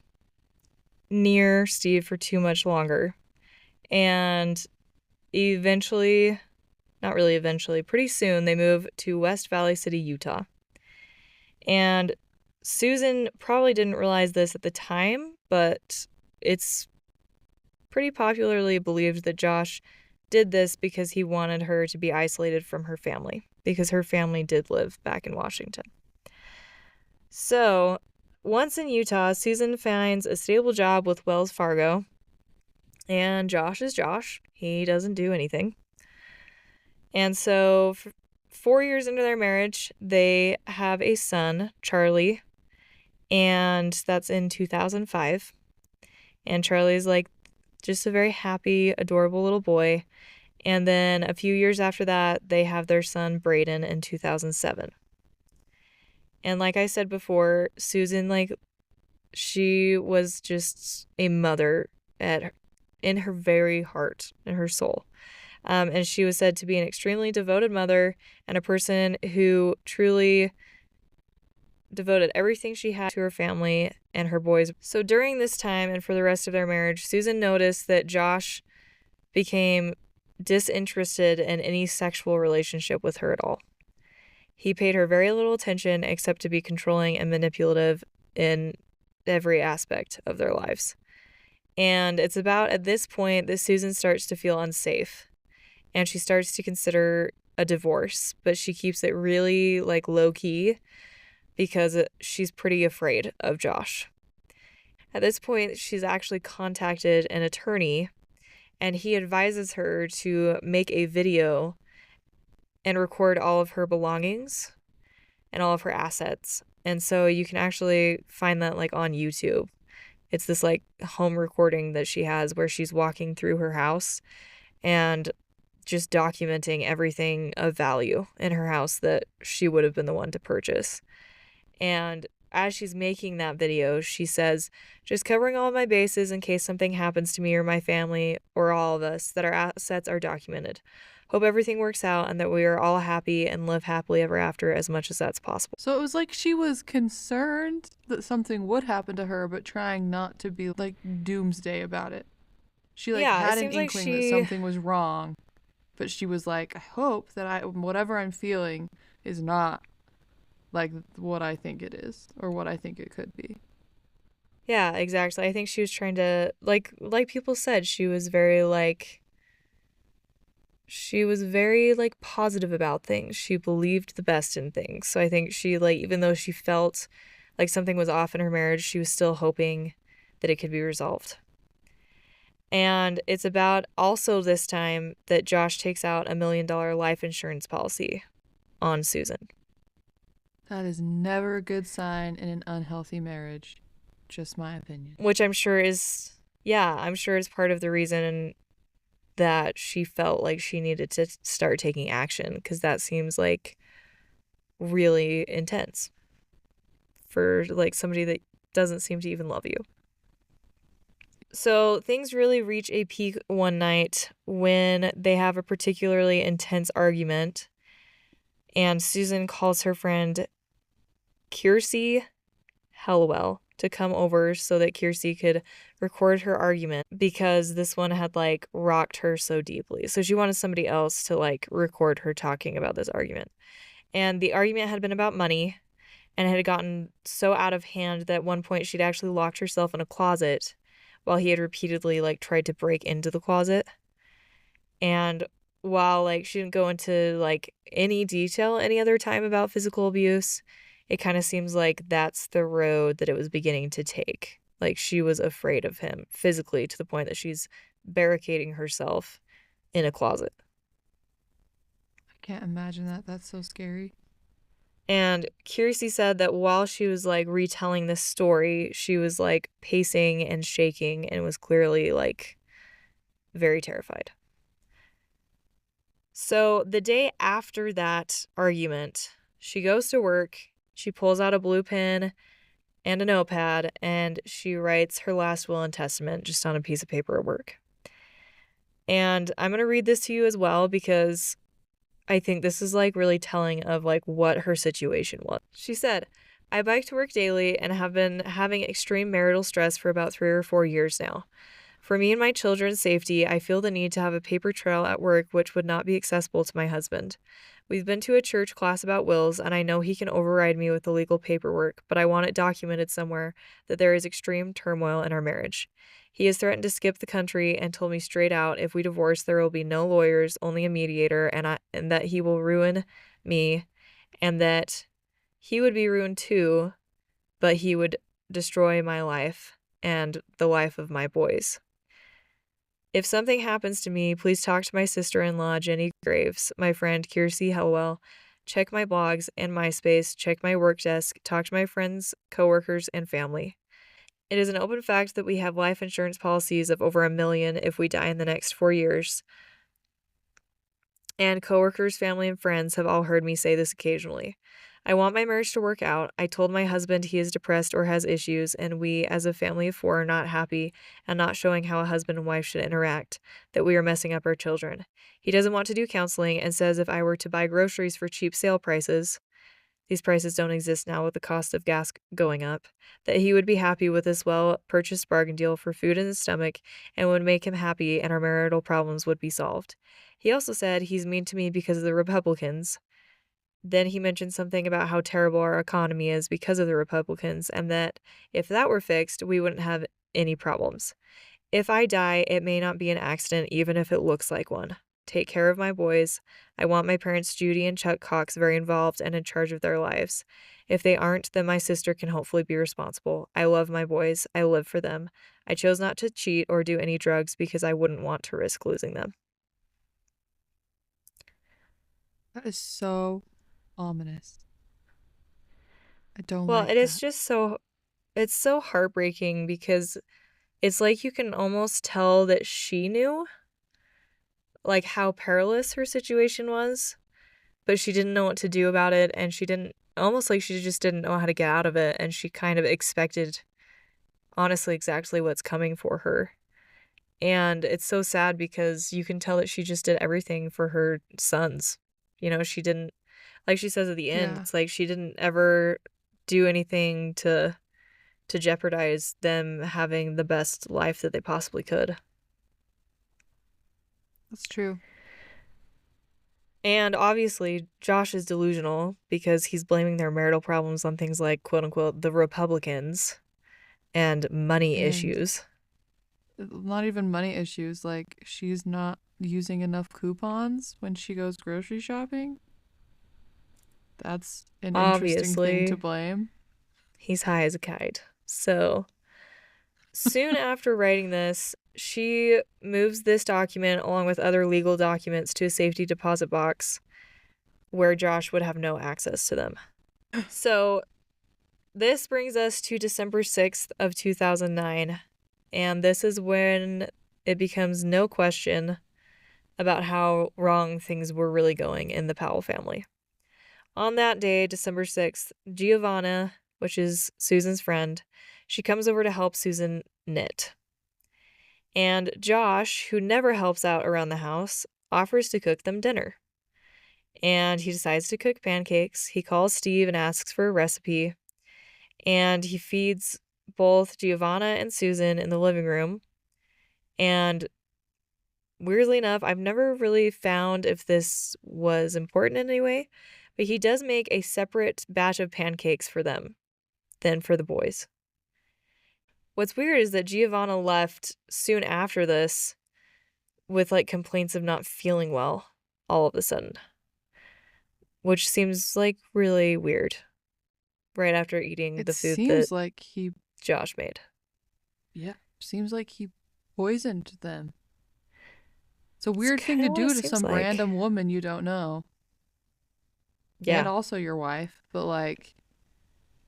near Steve for too much longer. And eventually, not really eventually, pretty soon, they move to West Valley City, Utah. And Susan probably didn't realize this at the time, but it's pretty popularly believed that Josh did this because he wanted her to be isolated from her family, because her family did live back in Washington. So, once in Utah, Susan finds a stable job with Wells Fargo, and Josh is Josh. He doesn't do anything. And so, 4 years into their marriage, they have a son, Charlie, and that's in 2005. And Charlie's like just a very happy, adorable little boy. And then a few years after that, they have their son, Braden, in 2007. And like I said before, Susan, like, she was just a mother in her very heart, in her soul. And she was said to be an extremely devoted mother and a person who truly devoted everything she had to her family and her boys. So during this time and for the rest of their marriage, Susan noticed that Josh became disinterested in any sexual relationship with her at all. He paid her very little attention except to be controlling and manipulative in every aspect of their lives. And it's about at this point that Susan starts to feel unsafe and she starts to consider a divorce, but she keeps it really like low key because she's pretty afraid of Josh. At this point, she's actually contacted an attorney and he advises her to make a video and record all of her belongings and all of her assets. And so you can actually find that like on YouTube. It's this like home recording that she has where she's walking through her house and just documenting everything of value in her house that she would have been the one to purchase. And as she's making that video, she says, just covering all of my bases in case something happens to me or my family or all of us, that our assets are documented. Hope everything works out and that we are all happy and live happily ever after as much as that's possible. So it was like she was concerned that something would happen to her, but trying not to be like doomsday about it. She like Yeah, it had an seems like inkling that she, something was wrong, but she was like, I hope that whatever I'm feeling is not like what I think it is or what I think it could be. yeah, exactly. I think she was trying to, like people said, she was very like positive about things. She believed the best in things. So I think she like even though she felt like something was off in her marriage, she was still hoping that it could be resolved. And it's about also this time that Josh takes out $1 million life insurance policy on Susan. That is never a good sign in an unhealthy marriage. Just my opinion. Which I'm sure is, yeah, I'm sure it's part of the reason that she felt like she needed to start taking action because that seems like really intense for like somebody that doesn't seem to even love you. So things really reach a peak one night when they have a particularly intense argument, and Susan calls her friend Kiersey Hellwell to come over so that Kiersey could record her argument because this one had like rocked her so deeply. So she wanted somebody else to like record her talking about this argument. And the argument had been about money and had gotten so out of hand that at one point she'd actually locked herself in a closet while he had repeatedly like tried to break into the closet. And while like she didn't go into like any detail any other time about physical abuse, it kind of seems like that's the road that it was beginning to take. Like she was afraid of him physically to the point that she's barricading herself in a closet. I can't imagine that. That's so scary. And Kiersey said that while she was like retelling this story, she was like pacing and shaking and was clearly like very terrified. So the day after that argument, she goes to work, she pulls out a blue pen and a notepad, and she writes her last will and testament just on a piece of paper at work. And I'm going to read this to you as well because I think this is like really telling of like what her situation was. She said, I bike to work daily and have been having extreme marital stress for about 3 or 4 years now. For me and my children's safety, I feel the need to have a paper trail at work which would not be accessible to my husband. We've been to a church class about wills, and I know he can override me with the legal paperwork, but I want it documented somewhere that there is extreme turmoil in our marriage. He has threatened to skip the country and told me straight out if we divorce, there will be no lawyers, only a mediator, and that he will ruin me, and that he would be ruined too, but he would destroy my life and the life of my boys. If something happens to me, please talk to my sister-in-law, Jenny Graves, my friend Kiersey Hellwell. Check my blogs and MySpace, check my work desk, talk to my friends, coworkers, and family. It is an open fact that we have life insurance policies of over $1 million if we die in the next 4 years. And coworkers, family, and friends have all heard me say this occasionally. I want my marriage to work out. I told my husband he is depressed or has issues, and we, as a family of four, are not happy and not showing how a husband and wife should interact, that we are messing up our children. He doesn't want to do counseling and says if I were to buy groceries for cheap sale prices, these prices don't exist now with the cost of gas going up, that he would be happy with this well-purchased bargain deal for food in his stomach and would make him happy and our marital problems would be solved. He also said he's mean to me because of the Republicans. Then he mentioned something about how terrible our economy is because of the Republicans, and that if that were fixed, we wouldn't have any problems. If I die, it may not be an accident, even if it looks like one. Take care of my boys. I want my parents, Judy and Chuck Cox, very involved and in charge of their lives. If they aren't, then my sister can hopefully be responsible. I love my boys. I live for them. I chose not to cheat or do any drugs because I wouldn't want to risk losing them. That is so ominous. I don't Well, it like is that. just so it's so heartbreaking because it's like you can almost tell that she knew like how perilous her situation was, but she didn't know what to do about it and she didn't almost like she just didn't know how to get out of it and she kind of expected honestly exactly what's coming for her. And it's so sad because you can tell that she just did everything for her sons. You know, she didn't like she says at the end, Yeah, it's like she didn't ever do anything to jeopardize them having the best life that they possibly could. that's true. And obviously, Josh is delusional because he's blaming their marital problems on things like, quote unquote, the Republicans and money And issues. not even money issues. Like, she's not using enough coupons when she goes grocery shopping. That's an interesting thing to Obviously, blame. he's high as a kite. So, soon after writing this, she moves this document along with other legal documents to a safety deposit box where Josh would have no access to them. So, this brings us to December 6th of 2009. And this is when it becomes no question about how wrong things were really going in the Powell family. On that day, December 6th, Giovanna, which is Susan's friend, she comes over to help Susan knit. And Josh, who never helps out around the house, offers to cook them dinner. And he decides to cook pancakes. He calls Steve and asks for a recipe. And he feeds both Giovanna and Susan in the living room. And weirdly enough, I've never really found if this was important in any way, but he does make a separate batch of pancakes for them than for the boys. What's weird is that Giovanna left soon after this with like complaints of not feeling well all of a sudden, which seems like really weird right after eating It the food that seems like he, Josh made. yeah, seems like he poisoned them. It's a It's weird thing kind to of what it do to seems some like. random woman you don't know, and Yeah, also your wife, but like,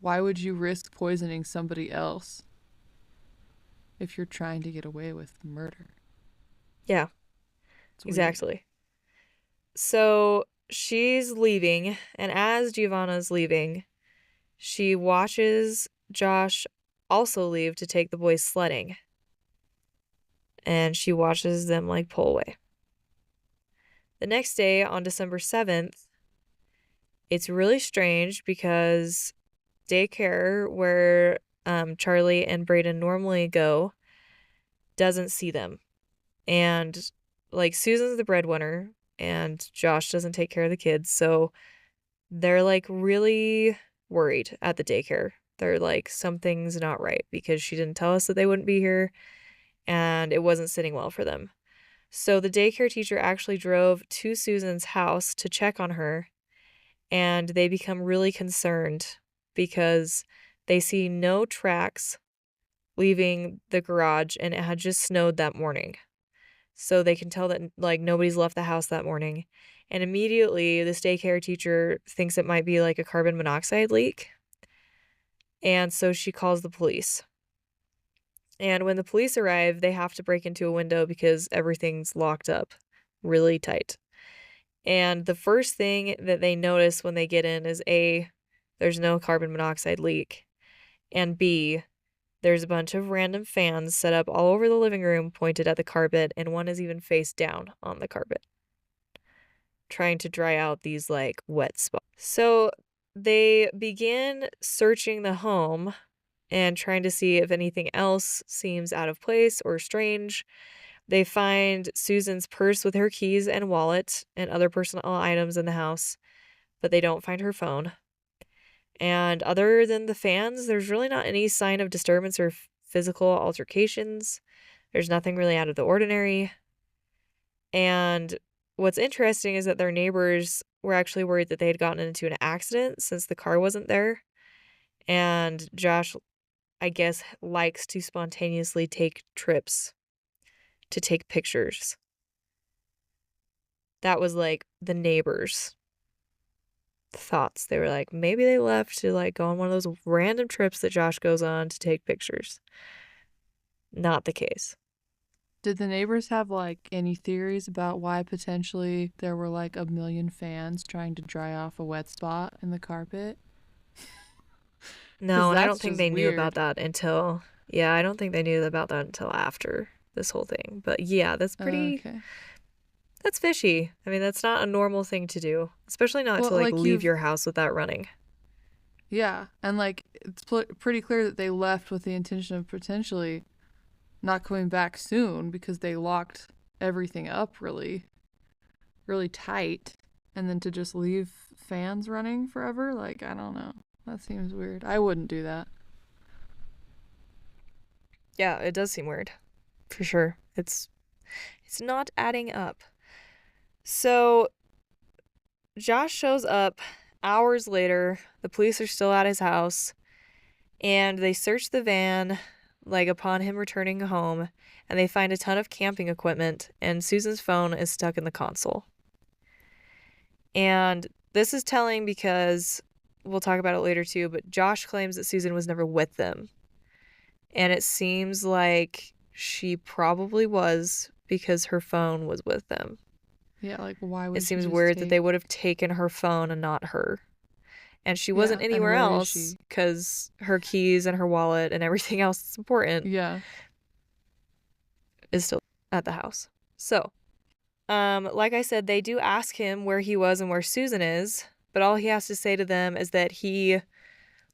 why would you risk poisoning somebody else if you're trying to get away with murder? yeah, It's weird. exactly. So she's leaving, and as Giovanna's leaving, she watches Josh also leave to take the boys sledding, and she watches them like pull away. The next day, on December 7th, it's really strange because daycare where Charlie and Brayden normally go doesn't see them. And like Susan's the breadwinner and Josh doesn't take care of the kids. So they're like really worried at the daycare. They're like, something's not right because she didn't tell us that they wouldn't be here and it wasn't sitting well for them. So the daycare teacher actually drove to Susan's house to check on her, and they become really concerned because they see no tracks leaving the garage and it had just snowed that morning. So they can tell that like nobody's left the house that morning. And immediately this daycare teacher thinks it might be like a carbon monoxide leak. And so she calls the police. And when the police arrive, they have to break into a window because everything's locked up really tight. And the first thing that they notice when they get in is A, there's no carbon monoxide leak, and B, there's a bunch of random fans set up all over the living room pointed at the carpet, and one is even face down on the carpet, trying to dry out these like wet spots. So they begin searching the home and trying to see if anything else seems out of place or strange. They find Susan's purse with her keys and wallet and other personal items in the house, but they don't find her phone. And other than the fans, there's really not any sign of disturbance or physical altercations. There's nothing really out of the ordinary. And what's interesting is that their neighbors were actually worried that they had gotten into an accident since the car wasn't there. And Josh, I guess, likes to spontaneously take trips to take pictures. That was like the neighbors' thoughts. They were like, maybe they left to like go on one of those random trips that Josh goes on to take pictures. Not the case. Did the neighbors have like any theories about why potentially there were like a million fans trying to dry off a wet spot in the carpet? Because No, and I don't that's think just they knew about weird. that until, yeah, I don't think they knew about that until after this whole thing. But yeah, Okay. that's fishy. I mean, that's not a normal thing to do, especially not Well, to like like leave you've, your house without running. yeah, and like it's pretty clear that they left with the intention of potentially not coming back soon because they locked everything up really, really tight, and then to just leave fans running forever, like I don't know. That seems weird. I wouldn't do that. Yeah, it does seem weird. For sure. It's not adding up. So Josh shows up hours later. The police are still at his house and they search the van like upon him returning home and they find a ton of camping equipment and Susan's phone is stuck in the console. And this is telling because we'll talk about it later too, but Josh claims that Susan was never with them. And it seems like she probably was because her phone was with them. Yeah, like why It would she seems just weird that they take? would have taken her phone and not her. And she wasn't Yeah, and anywhere where is else she? because her keys and her wallet and everything else that's important Yeah. is still at the house. So, like I said, they do ask him where he was and where Susan is, but all he has to say to them is that he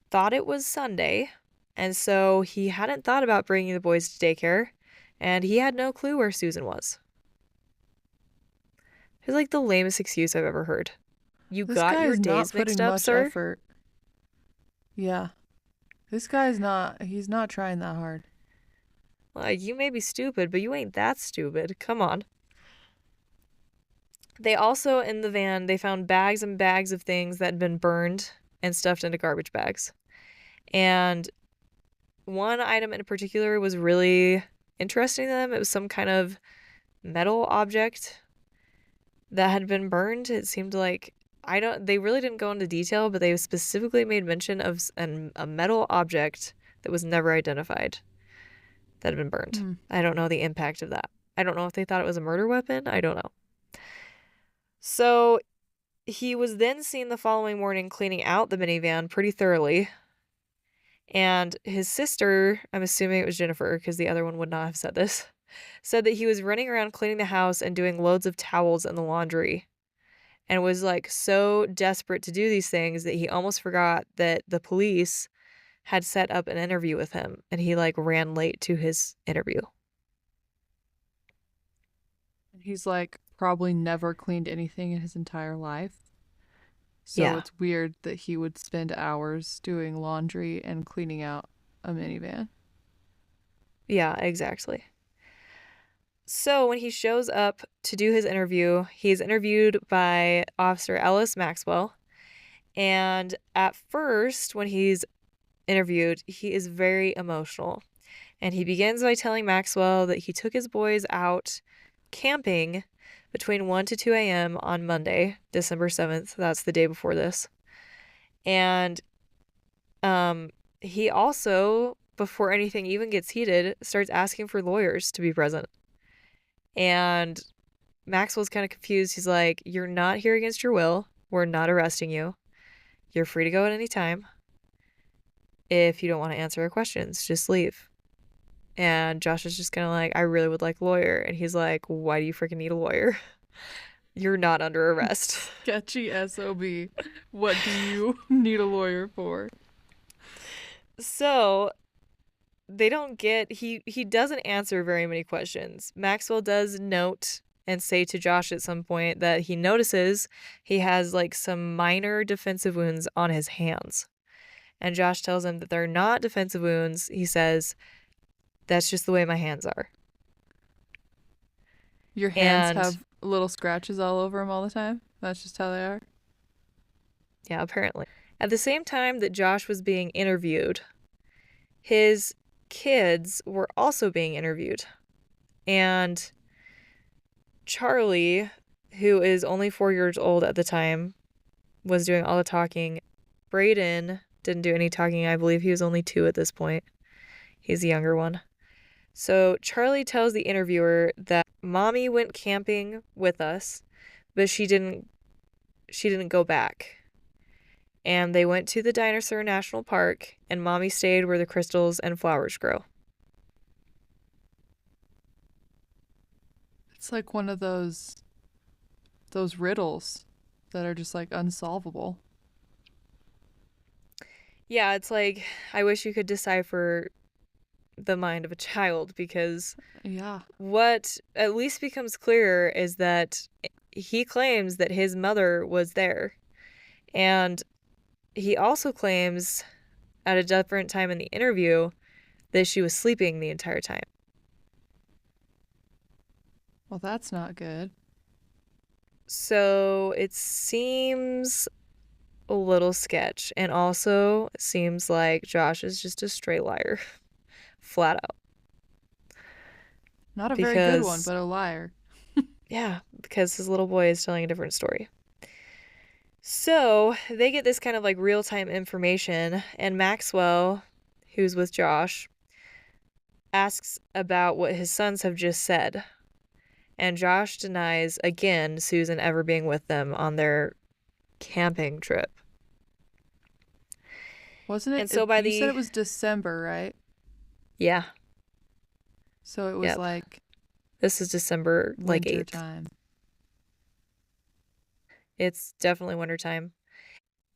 thought it was Sunday, and so he hadn't thought about bringing the boys to daycare, and he had no clue where Susan was. It's like the lamest excuse I've ever heard. You This got guy your is not days mixed putting up, much sir? effort. Yeah. This guy's not, he's not trying that hard. Like, you may be stupid, but you ain't that stupid. Come on. They also, in the van, they found bags and bags of things that had been burned and stuffed into garbage bags. And one item in particular was really interesting to them. It was some kind of metal object that had been burned. It seemed like they really didn't go into detail, but they specifically made mention of a metal object that was never identified that had been burned. Hmm. I don't know the impact of that. I don't know if they thought it was a murder weapon. I don't know. So he was then seen the following morning cleaning out the minivan pretty thoroughly. And his sister, I'm assuming it was Jennifer because the other one would not have said this, said that he was running around cleaning the house and doing loads of towels in the laundry and was like so desperate to do these things that he almost forgot that the police had set up an interview with him and he like ran late to his interview. He's like probably never cleaned anything in his entire life. So Yeah. it's weird that he would spend hours doing laundry and cleaning out a minivan. Yeah, exactly. So when he shows up to do his interview, he's interviewed by Officer Ellis Maxwell. And at first, when he's interviewed, he is very emotional. And he begins by telling Maxwell that he took his boys out camping between 1 to 2 a.m. on Monday, December 7th. That's the day before this. And he also, before anything even gets heated, starts asking for lawyers to be present. And Maxwell's kind of confused. He's like, "You're not here against your will. We're not arresting you. You're free to go at any time. If you don't want to answer our questions, just leave." And Josh is just kind of like, "I really would like a lawyer." And he's like, "Why do you freaking need a lawyer? You're not under arrest." Sketchy SOB. What do you need a lawyer for? So they don't get he doesn't answer very many questions. Maxwell does note and say to Josh at some point that he notices he has like some minor defensive wounds on his hands. And Josh tells him that they're not defensive wounds. He says, "That's just the way my hands are." Your hands And have little scratches all over them all the time? That's just how they are? yeah, apparently. At the same time that Josh was being interviewed, his kids were also being interviewed. And Charlie, who is only 4 years old at the time, was doing all the talking. Brayden didn't do any talking. I believe he was only 2 at this point. He's the younger one. So Charlie tells the interviewer that mommy went camping with us, but she didn't go back. And they went to the Dinosaur National Park, and mommy stayed where the crystals and flowers grow. It's like one of those riddles that are just like unsolvable. Yeah, it's like I wish you could decipher the mind of a child because Yeah. what at least becomes clearer is that he claims that his mother was there. And he also claims at a different time in the interview that she was sleeping the entire time. Well, that's not good. So it seems a little sketch. And also, it seems like Josh is just a straight liar, flat out. Not a very good one, Because, but a liar. yeah, because his little boy is telling a different story. So they get this kind of like real time information, and Maxwell, who's with Josh, asks about what his sons have just said. And Josh denies again Susan ever being with them on their camping trip. Wasn't And it, so by you said the, it was December, right? yeah, So it was yep. like This is December like winter 8th. time. It's definitely wintertime.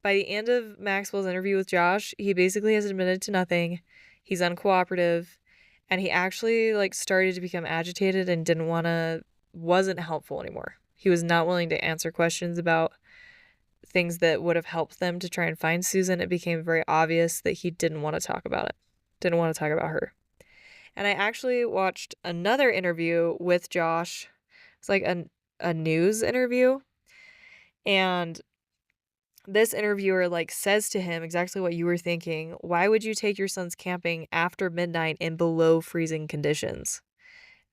By the end of Maxwell's interview with Josh, he basically has admitted to nothing. He's uncooperative, and he actually like started to become agitated and wasn't helpful anymore. He was not willing to answer questions about things that would have helped them to try and find Susan. It became very obvious that he didn't want to talk about it. Didn't want to talk about her. And I actually watched another interview with Josh. It's like a news interview, and this interviewer like says to him exactly what you were thinking. Why would you take your sons camping after midnight in below freezing conditions?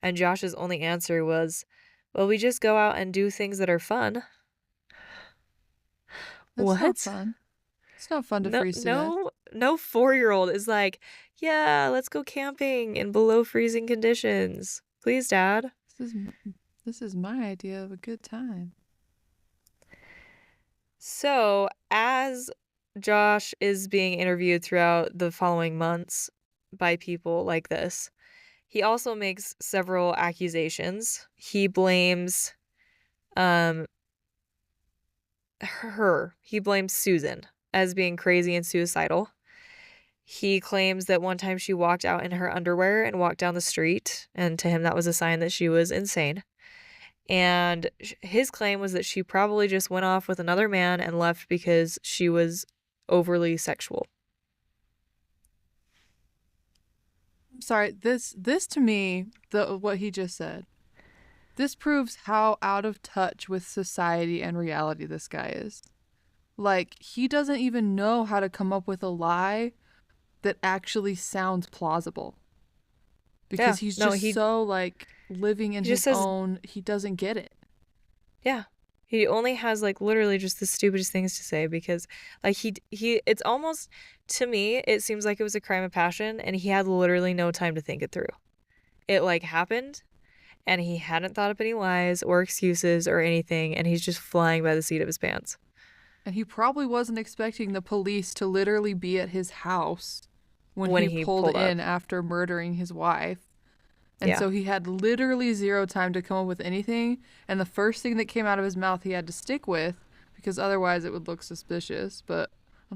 And Josh's only answer was, well, we just go out and do things that are fun. That's not What? fun. It's not fun to No, freeze to death. no, no 4-year-old is like, yeah, let's go camping in below freezing conditions. Please, Dad. This is this is my idea of a good time. So, as Josh is being interviewed throughout the following months by people like this, he also makes several accusations. He blames um her. He blames Susan as being crazy and suicidal. He claims that one time she walked out in her underwear and walked down the street, and to him that was a sign that she was insane. And his claim was that she probably just went off with another man and left because she was overly sexual. I'm sorry. This to me, the what he just said. This proves how out of touch with society and reality this guy is. Like, he doesn't even know how to come up with a lie that actually sounds plausible. Yeah, Because he's no, just so, like, living in he just his says, own, he doesn't get it. yeah. He only has like literally just the stupidest things to say because like it's almost, to me it seems like it was a crime of passion and he had literally no time to think it through. It like happened and he hadn't thought up any lies or excuses or anything, and he's just flying by the seat of his pants And he probably wasn't expecting the police to literally be at his house when when he he pulled pulled up. in after murdering his wife. And Yeah, so he had literally zero time to come up with anything. And the first thing that came out of his mouth he had to stick with because otherwise it would look suspicious. But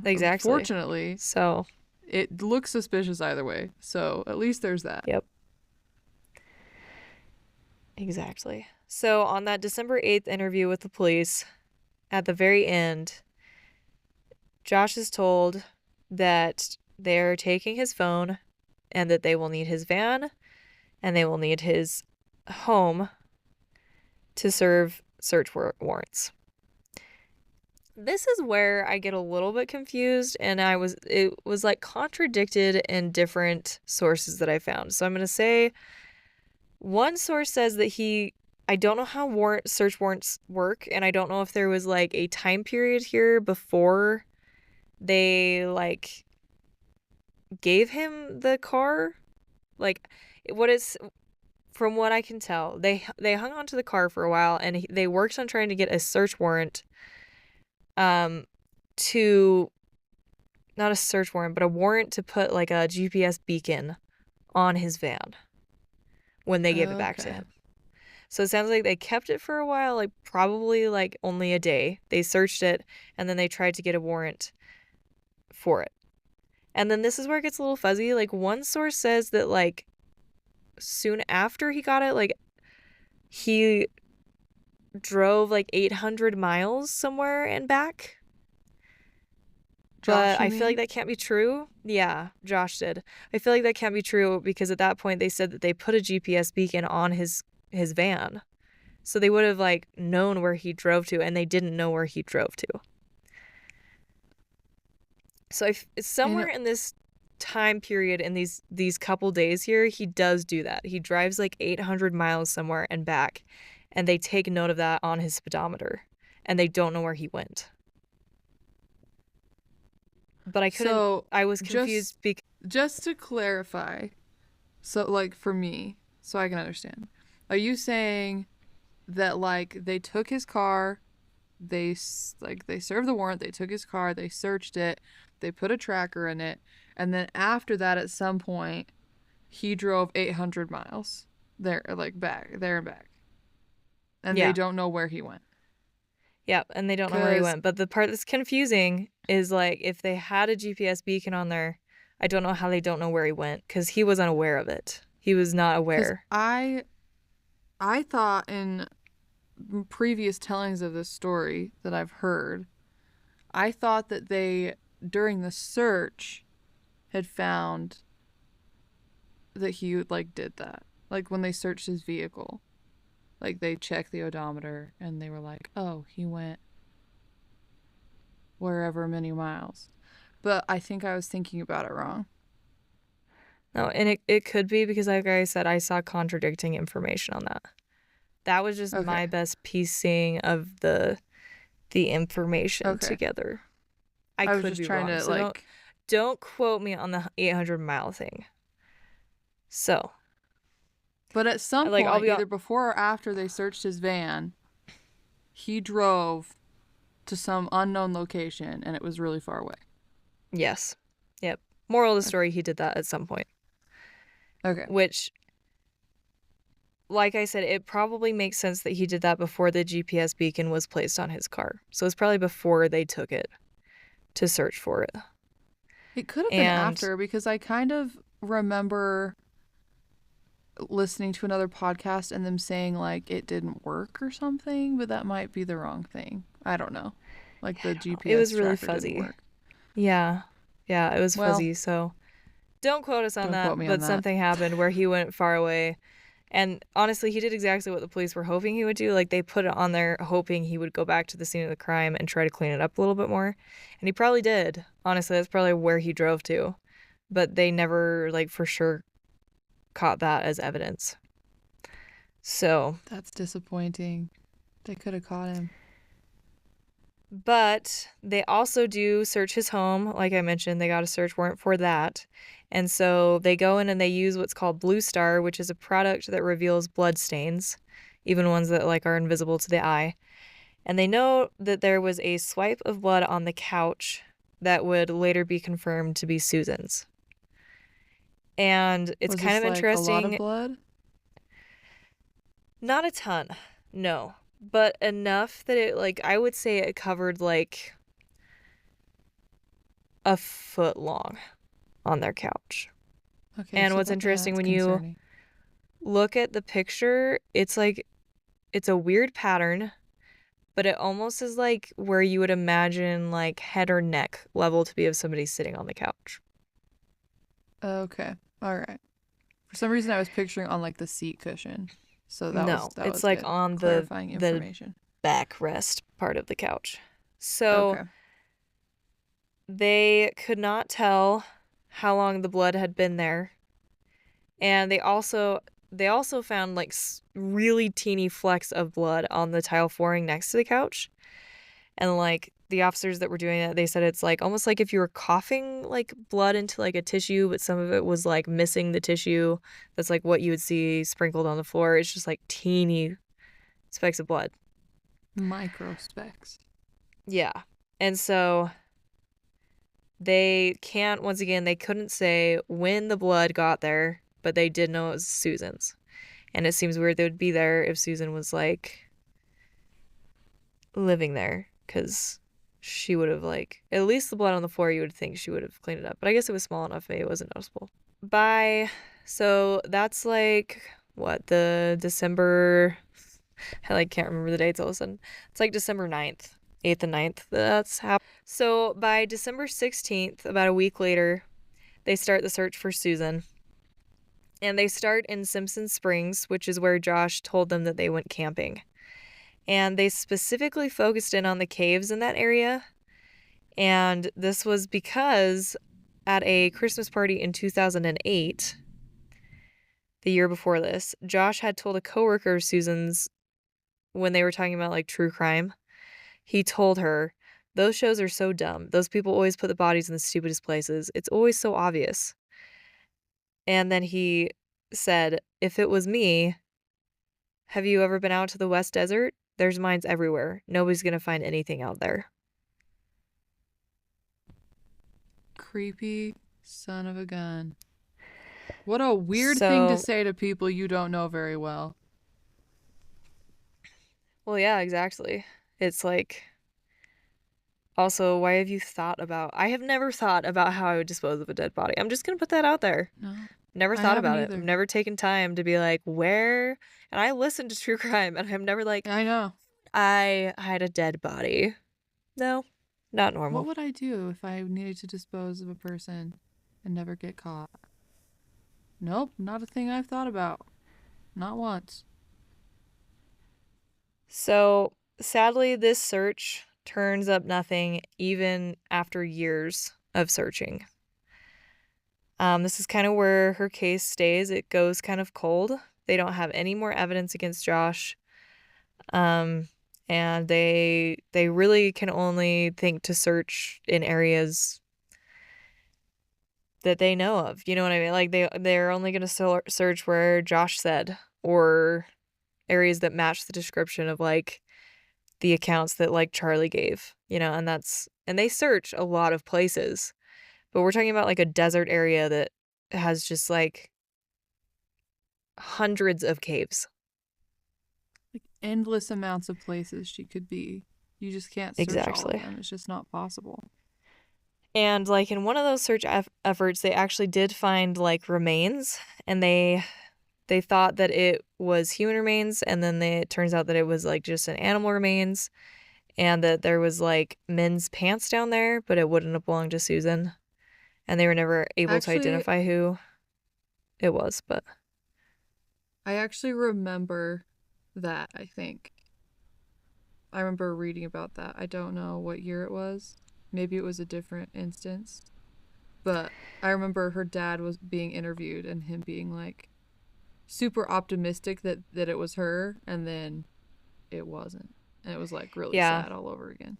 exactly. unfortunately, So, it looks suspicious either way. So at least there's that. yep, exactly. So, on that December 8th interview with the police, at the very end, Josh is told that they're taking his phone and that they will need his van and they will need his home to serve search warrants. This is where I get a little bit confused, and it was like contradicted in different sources that I found. So I'm going to say one source says that I don't know how search warrants work, and I don't know if there was like a time period here before they like gave him the car. Like, what is, from what I can tell, they hung on to the car for a while, and they worked on trying to get a search warrant, to, not a search warrant, but a warrant to put like a GPS beacon on his van when they gave it back to Okay. him. So it sounds like they kept it for a while, like probably like only a day. They searched it and then they tried to get a warrant for it. And then this is where it gets a little fuzzy. Like one source says that like soon after he got it, like he drove like 800 miles somewhere and back. Josh, But you I feel like mean? that can't be true. Yeah, Josh did. I feel like that can't be true because at that point they said that they put a GPS beacon on his van. So they would have like known where he drove to, and they didn't know where he drove to. So And somewhere in this time period in these couple days here, he does do that. He drives like 800 miles somewhere and back, and they take note of that on his speedometer, and they don't know where he went. But so I was just confused because just to clarify, So, like, for me, so I can understand, are you saying that, like, they took his car, they served the warrant, they took his car, they searched it, they put a tracker in it, and then after that, at some point, he drove 800 miles there, like, back, there and back, and they Yeah. don't know where he went? Yeah, and they don't know where he Because, went. But the part that's confusing is like if they had a GPS beacon on there, I don't know how they don't know where he went because he was unaware of it. He was not because aware. I thought in previous tellings of this story that I've heard, I thought that they, during the search, had found that he, like, did that. Like, when they searched his vehicle, like, they checked the odometer and they were like, oh, he went wherever many miles. But I think I was thinking about it wrong. No, and it could be because, like I said, I saw contradicting information on that. That was just Okay. my best piecing of the information Okay. together. I I was could just be trying wrong, to, so like, don't quote me on the 800-mile thing. So, but at some like, I'll point, be on. either before or after they searched his van, he drove to some unknown location and it was really far away. Yes. Yep. Moral of the Okay. story, he did that at some point. Okay. Which, like I said, it probably makes sense that he did that before the GPS beacon was placed on his car. So it's probably before they took it to search for it. It could have been And after because I kind of remember listening to another podcast and them saying like it didn't work or something, but that might be the wrong thing. I don't know. Like the it GPS was really tracker didn't fuzzy. work. Yeah. Yeah, it was Well, fuzzy. So don't quote us on don't that, quote me on but that. something happened where he went far away. And honestly, he did exactly what the police were hoping he would do. Like, they put it on there hoping he would go back to the scene of the crime and try to clean it up a little bit more. And he probably did. Honestly, that's probably where he drove to. But they never, like, for sure caught that as evidence. So, That's disappointing. They could have caught him. but they also do search his home. Like I mentioned, they got a search warrant for that. And so they go in and they use what's called Blue Star, which is a product that reveals blood stains, even ones that like are invisible to the eye. And they know that there was a swipe of blood on the couch that would later be confirmed to be Susan's. And it's Was kind this of like a lot of interesting. blood? Not a ton, no, but enough that it, like, I would say it covered like a foot long on their couch. Okay, And so what's that, yeah, interesting that's when you concerning. look at the picture, it's like, it's a weird pattern, but it almost is like where you would imagine like head or neck level to be of somebody sitting on the couch. Okay. All right. For some reason I was picturing on like the seat cushion. So that was No, that it's was like good. on Clarifying the information. backrest part of the couch. So Okay. they could not tell how long the blood had been there. And they also found like really teeny flecks of blood on the tile flooring next to the couch. And like the officers that were doing it, they said it's like almost like if you were coughing like blood into like a tissue, but some of it was like missing the tissue. That's like what you would see sprinkled on the floor. It's just like teeny specks of blood. Micro specs. Yeah. And so they can't, once again, they couldn't say when the blood got there, but they did know it was Susan's. And it seems weird they would be there if Susan was like living there because she would have, like, at least the blood on the floor, you would think she would have cleaned it up. But I guess it was small enough, maybe it wasn't noticeable. So that's like, what, the December, I like can't remember the dates all of a sudden. It's like December 9th, 8th and 9th. That's happened. So by December 16th, about a week later, they start the search for Susan. And they start in Simpson Springs, which is where Josh told them that they went camping. And they specifically focused in on the caves in that area. And this was because at a Christmas party in 2008, the year before this, Josh had told a coworker of Susan's when they were talking about like true crime. He told her, "Those shows are so dumb. Those people always put the bodies in the stupidest places. It's always so obvious." And then he said, "If it was me, have you ever been out to the West Desert? There's mines everywhere. Nobody's gonna find anything out there." Creepy son of a gun. What a weird thing to So, say to people you don't know very well. well, yeah, exactly. It's like, also, why have you thought about? I have never thought about how I would dispose of a dead body. I'm just gonna put that out there. No, Never I thought haven't about it. I've either. never taken time to be like, where? And I listen to true crime, and I'm never like, I know. I had a dead body. No, not What normal. would I do if I needed to dispose of a person and never get caught? Nope, not a thing I've thought about. Not once. So, sadly, this search turns up nothing even after years of searching. This is kind of where her case stays. It goes kind of cold. They don't have any more evidence against Josh. Um, and they really can only think to search in areas that they know of. You know what I mean? Like they're only going to search where Josh said, or areas that match the description of like the accounts that like Charlie gave, and they search a lot of places. But we're talking about like a desert area that has just like hundreds of caves. Like endless amounts of places she could be. You just can't search all of Exactly. them. It's just not possible. And like in one of those search efforts, they actually did find like remains, and they thought that it was human remains, and then it turns out that it was like just an animal remains, and that there was like men's pants down there, but it wouldn't have belonged to Susan, and they were never able to Actually, identify who it was. But I actually remember that, I think. I remember reading about that. I don't know what year it was. Maybe it was a different instance. But I remember her dad was being interviewed and him being like super optimistic that it was her, and then it wasn't. And it was like really yeah, sad all over again.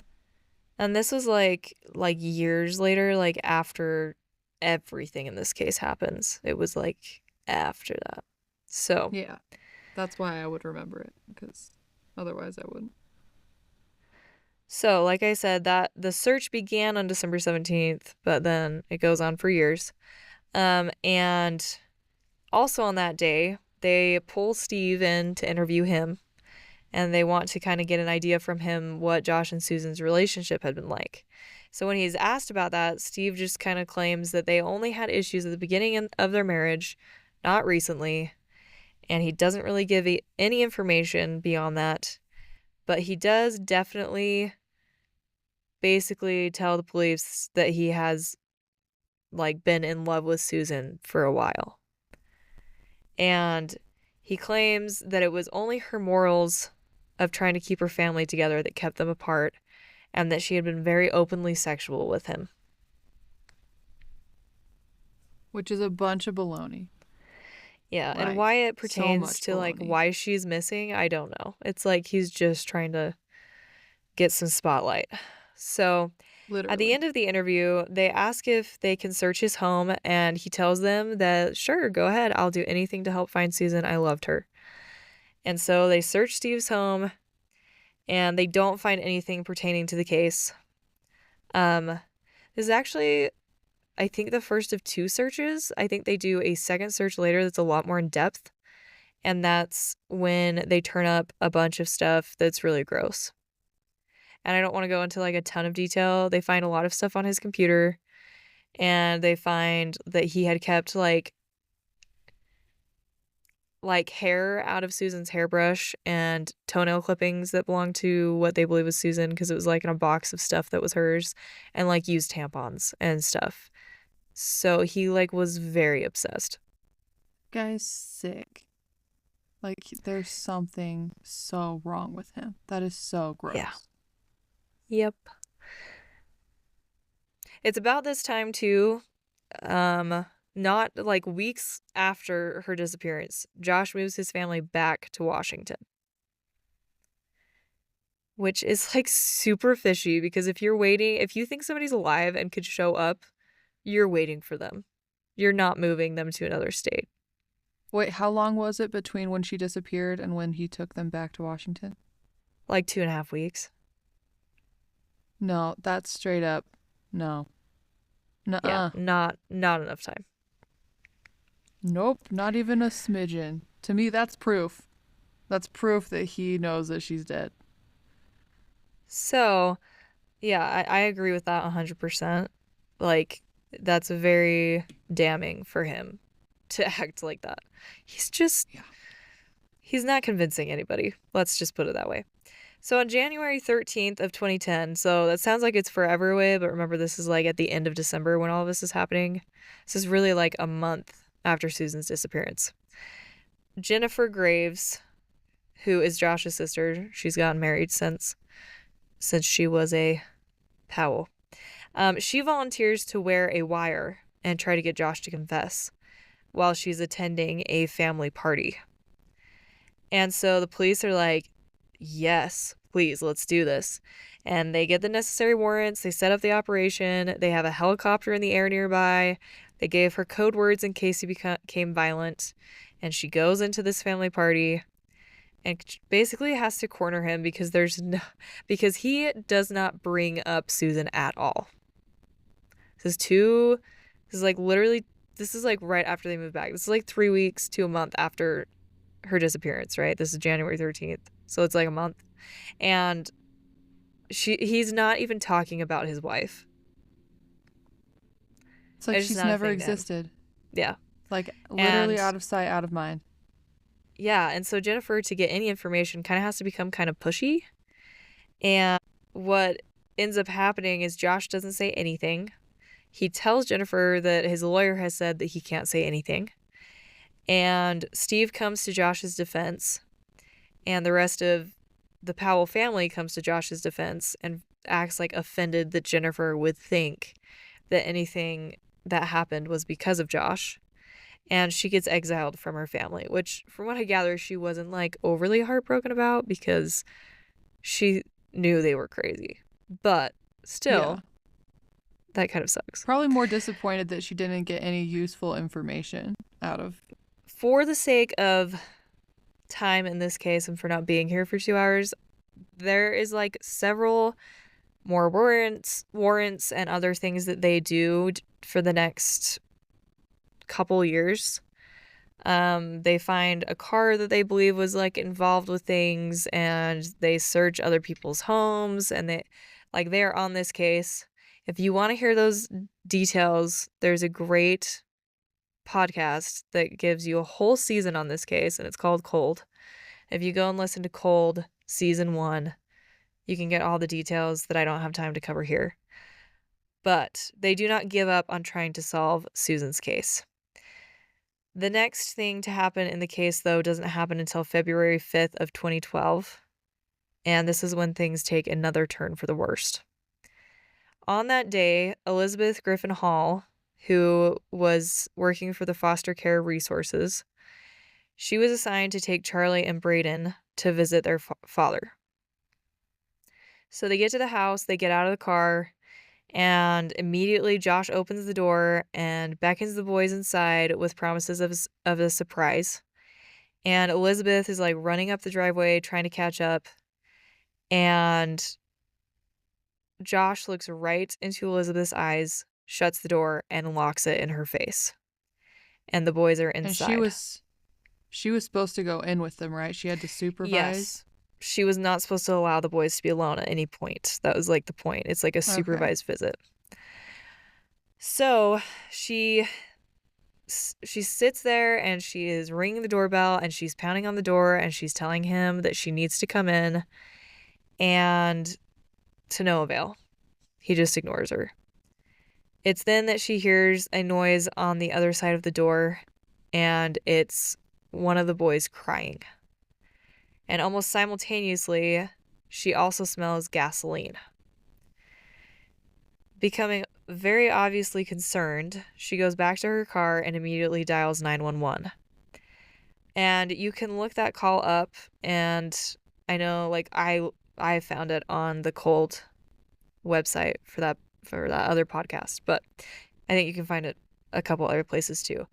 and this was like years later, like after everything in this case happens. It was like after that. So Yeah. That's why I would remember it, because otherwise I wouldn't. So, like I said, that the search began on December 17th, but then it goes on for years. And also on that day, they pull Steve in to interview him, and they want to kind of get an idea from him what Josh and Susan's relationship had been like. So when he's asked about that, Steve just kind of claims that they only had issues at the beginning of their marriage, not recently, and he doesn't really give any information beyond that. But he does definitely basically tell the police that he has like been in love with Susan for a while. And he claims that it was only her morals of trying to keep her family together that kept them apart, and that she had been very openly sexual with him. Which is a bunch of baloney. Yeah, and why Like, it so pertains much to like baloney. why she's missing, I don't know. It's like he's just trying to get some spotlight. So, at the Literally. end of the interview, they ask if they can search his home, and he tells them that, sure, go ahead. I'll do anything to help find Susan. I loved her. And so they search Steve's home, and they don't find anything pertaining to the case. Um, this is actually, I think, the first of two searches. I think they do a second search later that's a lot more in depth, and that's when they turn up a bunch of stuff that's really gross. And I don't want to go into like a ton of detail. They find a lot of stuff on his computer, and they find that he had kept like hair out of Susan's hairbrush and toenail clippings that belonged to what they believe was Susan, because it was like in a box of stuff that was hers, and like used tampons and stuff. So he like was very obsessed. Guy's sick. Like, there's something so wrong with him. That is so Yeah. gross. Yep. It's about this time too, not like weeks after her disappearance, Josh moves his family back to Washington, which is like super fishy because if you think somebody's alive and could show up, you're waiting for them. You're not moving them to another state. Wait, how long was it between when she disappeared and when he took them back to Washington? Like 2.5 weeks. No, that's straight up. No. Yeah, Nuh-uh. not enough time. Nope, not even a smidgen. To me, that's proof. That's proof that he knows that she's dead. So, yeah, I agree with that 100%. Like, that's very damning for him to act like that. He's just, Yeah. he's not convincing anybody. Let's just put it that way. So on January 13th of 2010, so that sounds like it's forever away, but remember this is like at the end of December when all of this is happening. This is really like a month after Susan's disappearance. Jennifer Graves, who is Josh's sister, she's gotten married since she was a Powell. She volunteers to wear a wire and try to get Josh to confess while she's attending a family party. And so the police are like, yes, please, let's do this. And they get the necessary warrants. They set up the operation. They have a helicopter in the air nearby. They gave her code words in case he became violent. And she goes into this family party and basically has to corner him because he does not bring up Susan at all. This is like literally, this is like right after they move back. This is like 3 weeks to a month after her disappearance, right? This is January 13th. So it's like a month. And he's not even talking about his wife. It's like It's just she's not a never thing to him. existed. Yeah. Like literally And out of sight, out of mind. yeah, and so Jennifer, to get any information, kind of has to become kind of pushy. And what ends up happening is Josh doesn't say anything. He tells Jennifer that his lawyer has said that he can't say anything. And Steve comes to Josh's defense, and the rest of the Powell family comes to Josh's defense and acts like offended that Jennifer would think that anything that happened was because of Josh. And she gets exiled from her family, which, from what I gather, she wasn't like overly heartbroken about because she knew they were crazy. But Yeah. still, that kind of sucks. Probably more disappointed that she didn't get any useful information out of. For the sake of time in this case and for not being here for 2 hours, there is like several more warrants and other things that they do for the next couple years. They find a car that they believe was like involved with things, and they search other people's homes, and they're on this case. If you want to hear those details, there's a great podcast that gives you a whole season on this case, and it's called Cold. If you go and listen to Cold season 1, you can get all the details that I don't have time to cover here. But they do not give up on trying to solve Susan's case. The next thing to happen in the case, though, doesn't happen until February 5th of 2012, and this is when things take another turn for the worst. On that day, Elizabeth Griffin Hall, who was working for the foster care resources, she was assigned to take Charlie and Braden to visit their father. So they get to the house, they get out of the car, and immediately Josh opens the door and beckons the boys inside with promises of a surprise. And Elizabeth is like running up the driveway trying to catch up. And Josh looks right into Elizabeth's eyes, shuts the door, and locks it in her face. And the boys are And inside. she was supposed to go in with them, right? She had to supervise. Yes. She was not supposed to allow the boys to be alone at any point. That was like the point. It's like a Okay. supervised visit. So she sits there and she is ringing the doorbell and she's pounding on the door and she's telling him that she needs to come in, and to no avail. He just ignores her. It's then that she hears a noise on the other side of the door, and it's one of the boys crying. And almost simultaneously, she also smells gasoline. Becoming very obviously concerned, she goes back to her car and immediately dials 911. And you can look that call up, and I know like I found it on the Cold website for that other podcast, but I think you can find it a couple other places too.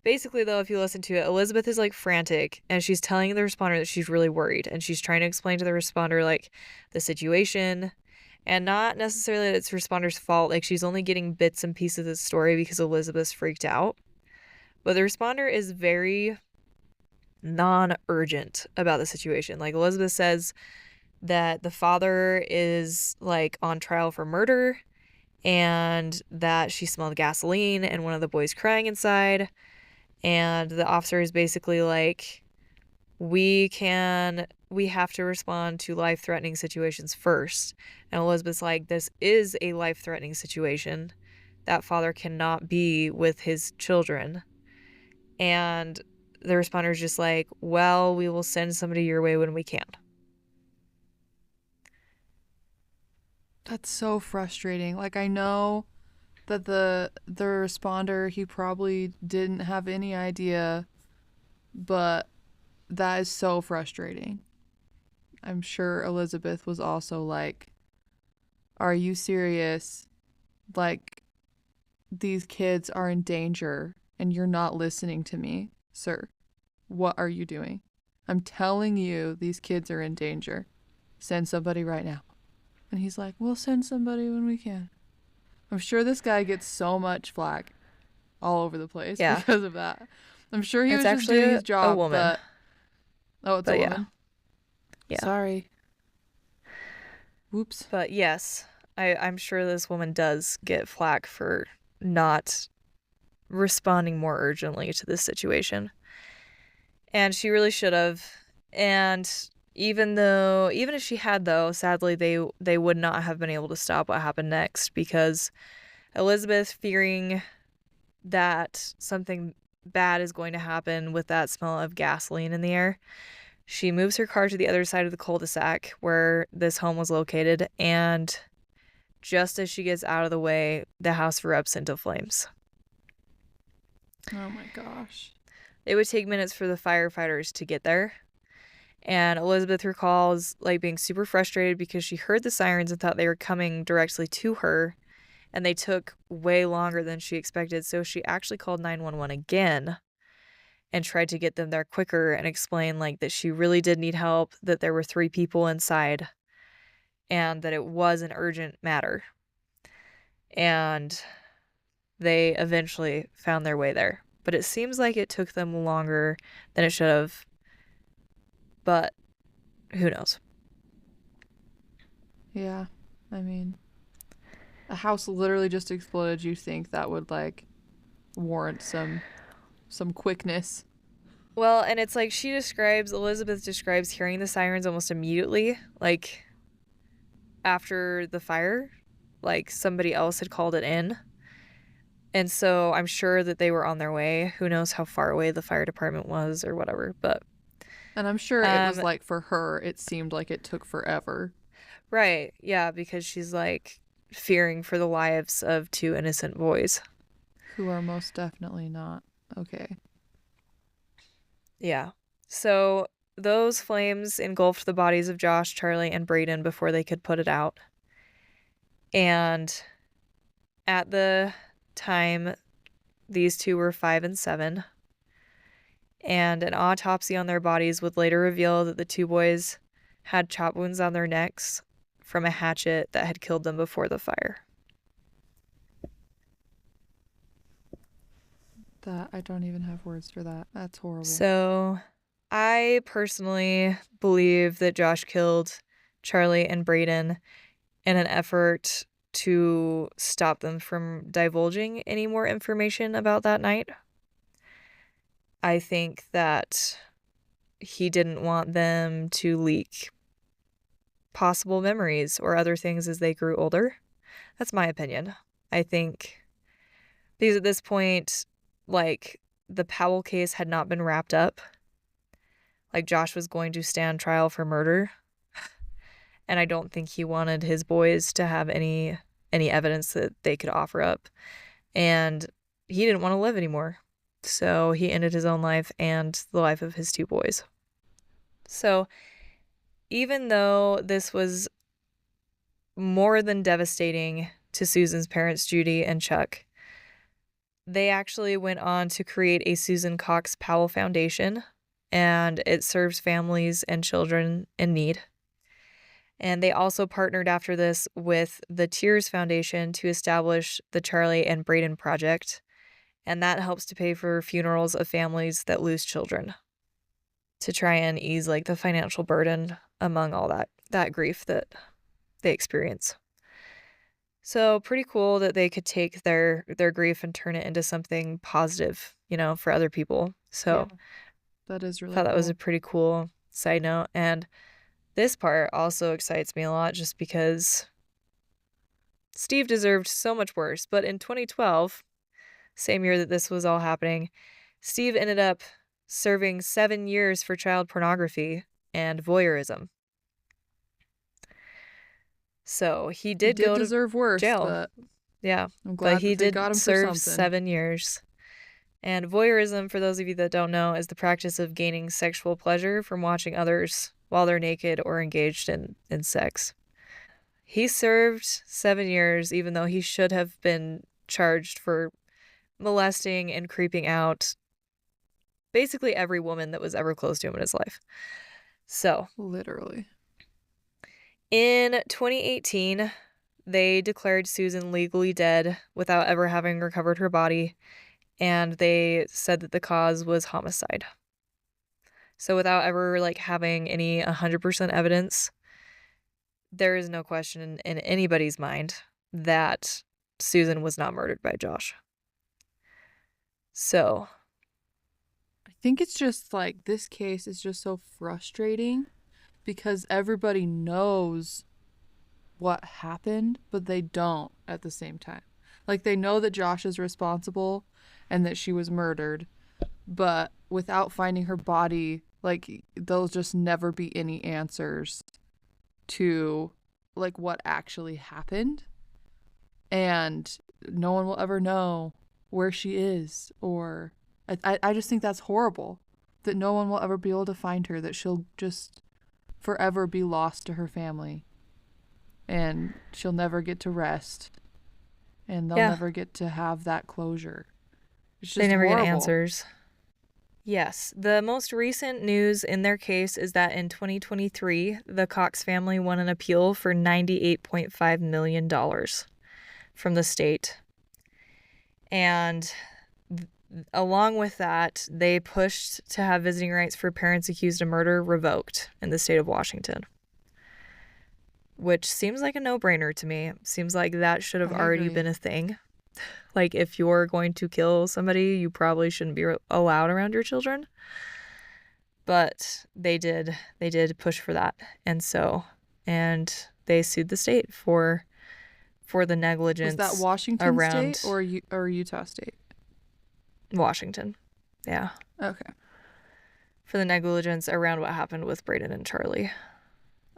Basically, though, if you listen to it, Elizabeth is like frantic and she's telling the responder that she's really worried and she's trying to explain to the responder like the situation and not necessarily that it's responder's fault. Like she's only getting bits and pieces of the story because Elizabeth's freaked out. But the responder is very non-urgent about the situation. Like Elizabeth says that the father is like on trial for murder and that she smelled gasoline and one of the boys crying inside. And the officer is basically like, we have to respond to life-threatening situations first. And Elizabeth's like, this is a life-threatening situation. That father cannot be with his children. And the responder is just like, well, we will send somebody your way when we can. That's so frustrating. Like, I know that the responder, he probably didn't have any idea, but that is so frustrating. I'm sure Elizabeth was also like, are you serious? Like, these kids are in danger and you're not listening to me, sir. What are you doing? I'm telling you, these kids are in danger. Send somebody right now. And he's like, we'll send somebody when we can. I'm sure this guy gets so much flack all over the place Yeah. because of that. I'm sure he It's was just actually doing his a job, woman. oh, it's But a yeah. woman. Yeah. Sorry. Whoops. But yes, I'm sure this woman does get flack for not responding more urgently to this situation. And she really should have. And even if she had though, sadly they would not have been able to stop what happened next because Elizabeth, fearing that something bad is going to happen with that smell of gasoline in the air, she moves her car to the other side of the cul-de-sac where this home was located, and just as she gets out of the way, the house erupts into flames. Oh my gosh. It would take minutes for the firefighters to get there. And Elizabeth recalls like being super frustrated because she heard the sirens and thought they were coming directly to her, and they took way longer than she expected. So she actually called 911 again and tried to get them there quicker and explain like that she really did need help, that there were 3 people inside, and that it was an urgent matter. And they eventually found their way there. But it seems like it took them longer than it should have. But who knows? Yeah. I mean, a house literally just exploded. You think that would like warrant some quickness? Well, and it's like Elizabeth describes hearing the sirens almost immediately, like after the fire, like somebody else had called it in. And so I'm sure that they were on their way. Who knows how far away the fire department was or whatever, but And I'm sure it was like for her, it seemed like it took forever. right, yeah, because she's like fearing for the lives of 2 innocent boys. Who are most definitely not okay. Yeah. So those flames engulfed the bodies of Josh, Charlie, and Braden before they could put it out. And at the time, these 2 were 5 and 7. And an autopsy on their bodies would later reveal that the 2 boys had chop wounds on their necks from a hatchet that had killed them before the fire. That I don't even have words for that. That's horrible. So I personally believe that Josh killed Charlie and Braden in an effort to stop them from divulging any more information about that night. I think that he didn't want them to leak possible memories or other things as they grew older. That's my opinion. I think because at this point, like, the Powell case had not been wrapped up. Like, Josh was going to stand trial for murder. And I don't think he wanted his boys to have any evidence that they could offer up. And he didn't want to live anymore. So he ended his own life and the life of his 2 boys. So even though this was more than devastating to Susan's parents, Judy and Chuck, They actually went on to create a Susan Cox Powell Foundation, and it serves families and children in need. And they also partnered after this with the Tears Foundation to establish the Charlie and Braden Project, and that helps to pay for funerals of families that lose children to try and ease like the financial burden among all that grief that they experience. So pretty cool that they could take their grief and turn it into something positive, for other people. Yeah, So that is I really thought that was a cool. pretty cool side note. And this part also excites me a lot just because Steve deserved so much worse. But in 2012, same year that this was all happening, Steve ended up serving 7 years for child pornography and voyeurism. So he He did did go to deserve worse, jail. but Yeah. I'm But glad he that they did got him for serve something. 7 years. And voyeurism, for those of you that don't know, is the practice of gaining sexual pleasure from watching others while they're naked or engaged in sex. He served 7 years, even though he should have been charged for molesting and creeping out basically every woman that was ever close to him in his life. So, Literally. in 2018, they declared Susan legally dead without ever having recovered her body, and they said that the cause was homicide. So without ever like having any 100% evidence, there is no question in anybody's mind that Susan was not murdered by Josh. So, I think it's just like this case is just so frustrating because everybody knows what happened, but they don't at the same time. Like they know that Josh is responsible and that she was murdered, but without finding her body, like there'll just never be any answers to like what actually happened. And no one will ever know where she is or I just think that's horrible that no one will ever be able to find her, that she'll just forever be lost to her family and she'll never get to rest and they'll yeah, never get to have that closure. It's they just never get horrible. answers. Yes, the most recent news in their case is that in 2023, the Cox family won an appeal for $98.5 million from the state. And along with that, they pushed to have visiting rights for parents accused of murder revoked in the state of Washington, which seems like a no-brainer to me. Seems like that should have I already agree. been a thing. Like, if you're going to kill somebody, you probably shouldn't be allowed around your children. But they did push for that. And they sued the state for the Was that negligence Washington State around or Utah State? Washington. Yeah. Okay. For the negligence around what happened with Braden and Charlie.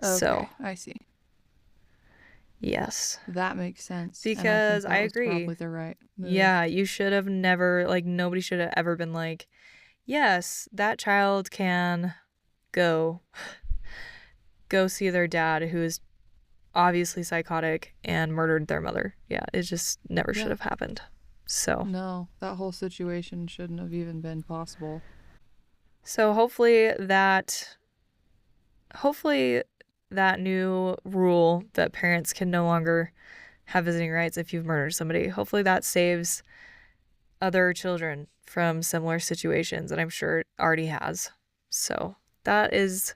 So, Okay, I see. yes. That makes sense. And I think Because I that was agree. probably the right move. Yeah, you should have never, like, nobody should have ever been like, yes, that child can go see their dad who is obviously psychotic and murdered their mother. Yeah, it just never should Yeah. have happened. So, No, that whole situation shouldn't have even been possible. so hopefully that new rule that parents can no longer have visiting rights if you've murdered somebody, hopefully that saves other children from similar situations, and I'm sure it already has. So, that is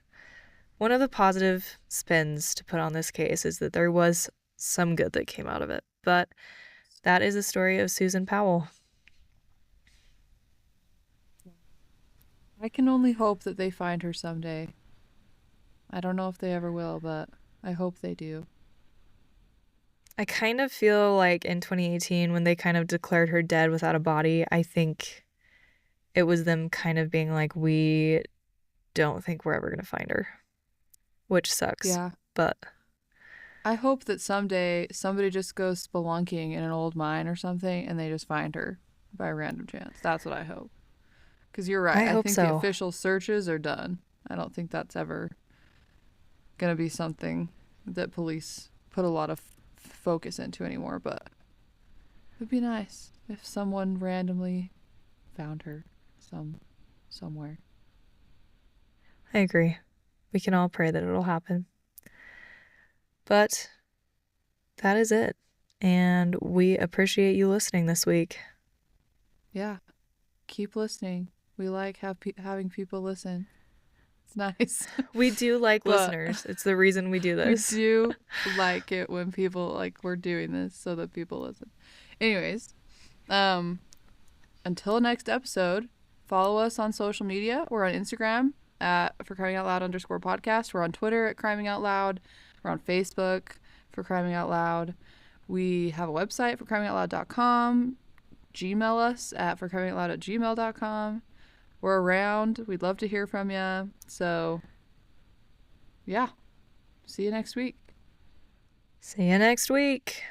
one of the positive spins to put on this case, is that there was some good that came out of it. But that is the story of Susan Powell. I can only hope that they find her someday. I don't know if they ever will, but I hope they do. I kind of feel like in 2018, when they kind of declared her dead without a body, I think it was them kind of being like, we don't think we're ever going to find her, which sucks. Yeah. But I hope that someday somebody just goes spelunking in an old mine or something and they just find her by random chance. That's what I hope. Because you're right. I I hope think the so. official searches are done. I don't think that's ever going to be something that police put a lot of focus into anymore, but It'd be nice if someone randomly found her somewhere. I agree. We can all pray that it'll happen. But that is it. And we appreciate you listening this week. Yeah. Keep listening. We like having people listen. It's nice. We do like But listeners. It's the reason we do we this. do like it when people like we're doing this so that people listen. Anyways, until next episode, follow us on social media. We're on Instagram at for crying out loud _podcast. We're on Twitter at crying out loud. We're on Facebook for crying out loud. We have a website for cryingoutloud.com. Gmail us at forcryingoutloud@gmail.com. We're around. We'd love to hear from you. So, yeah. See you next week. See you next week.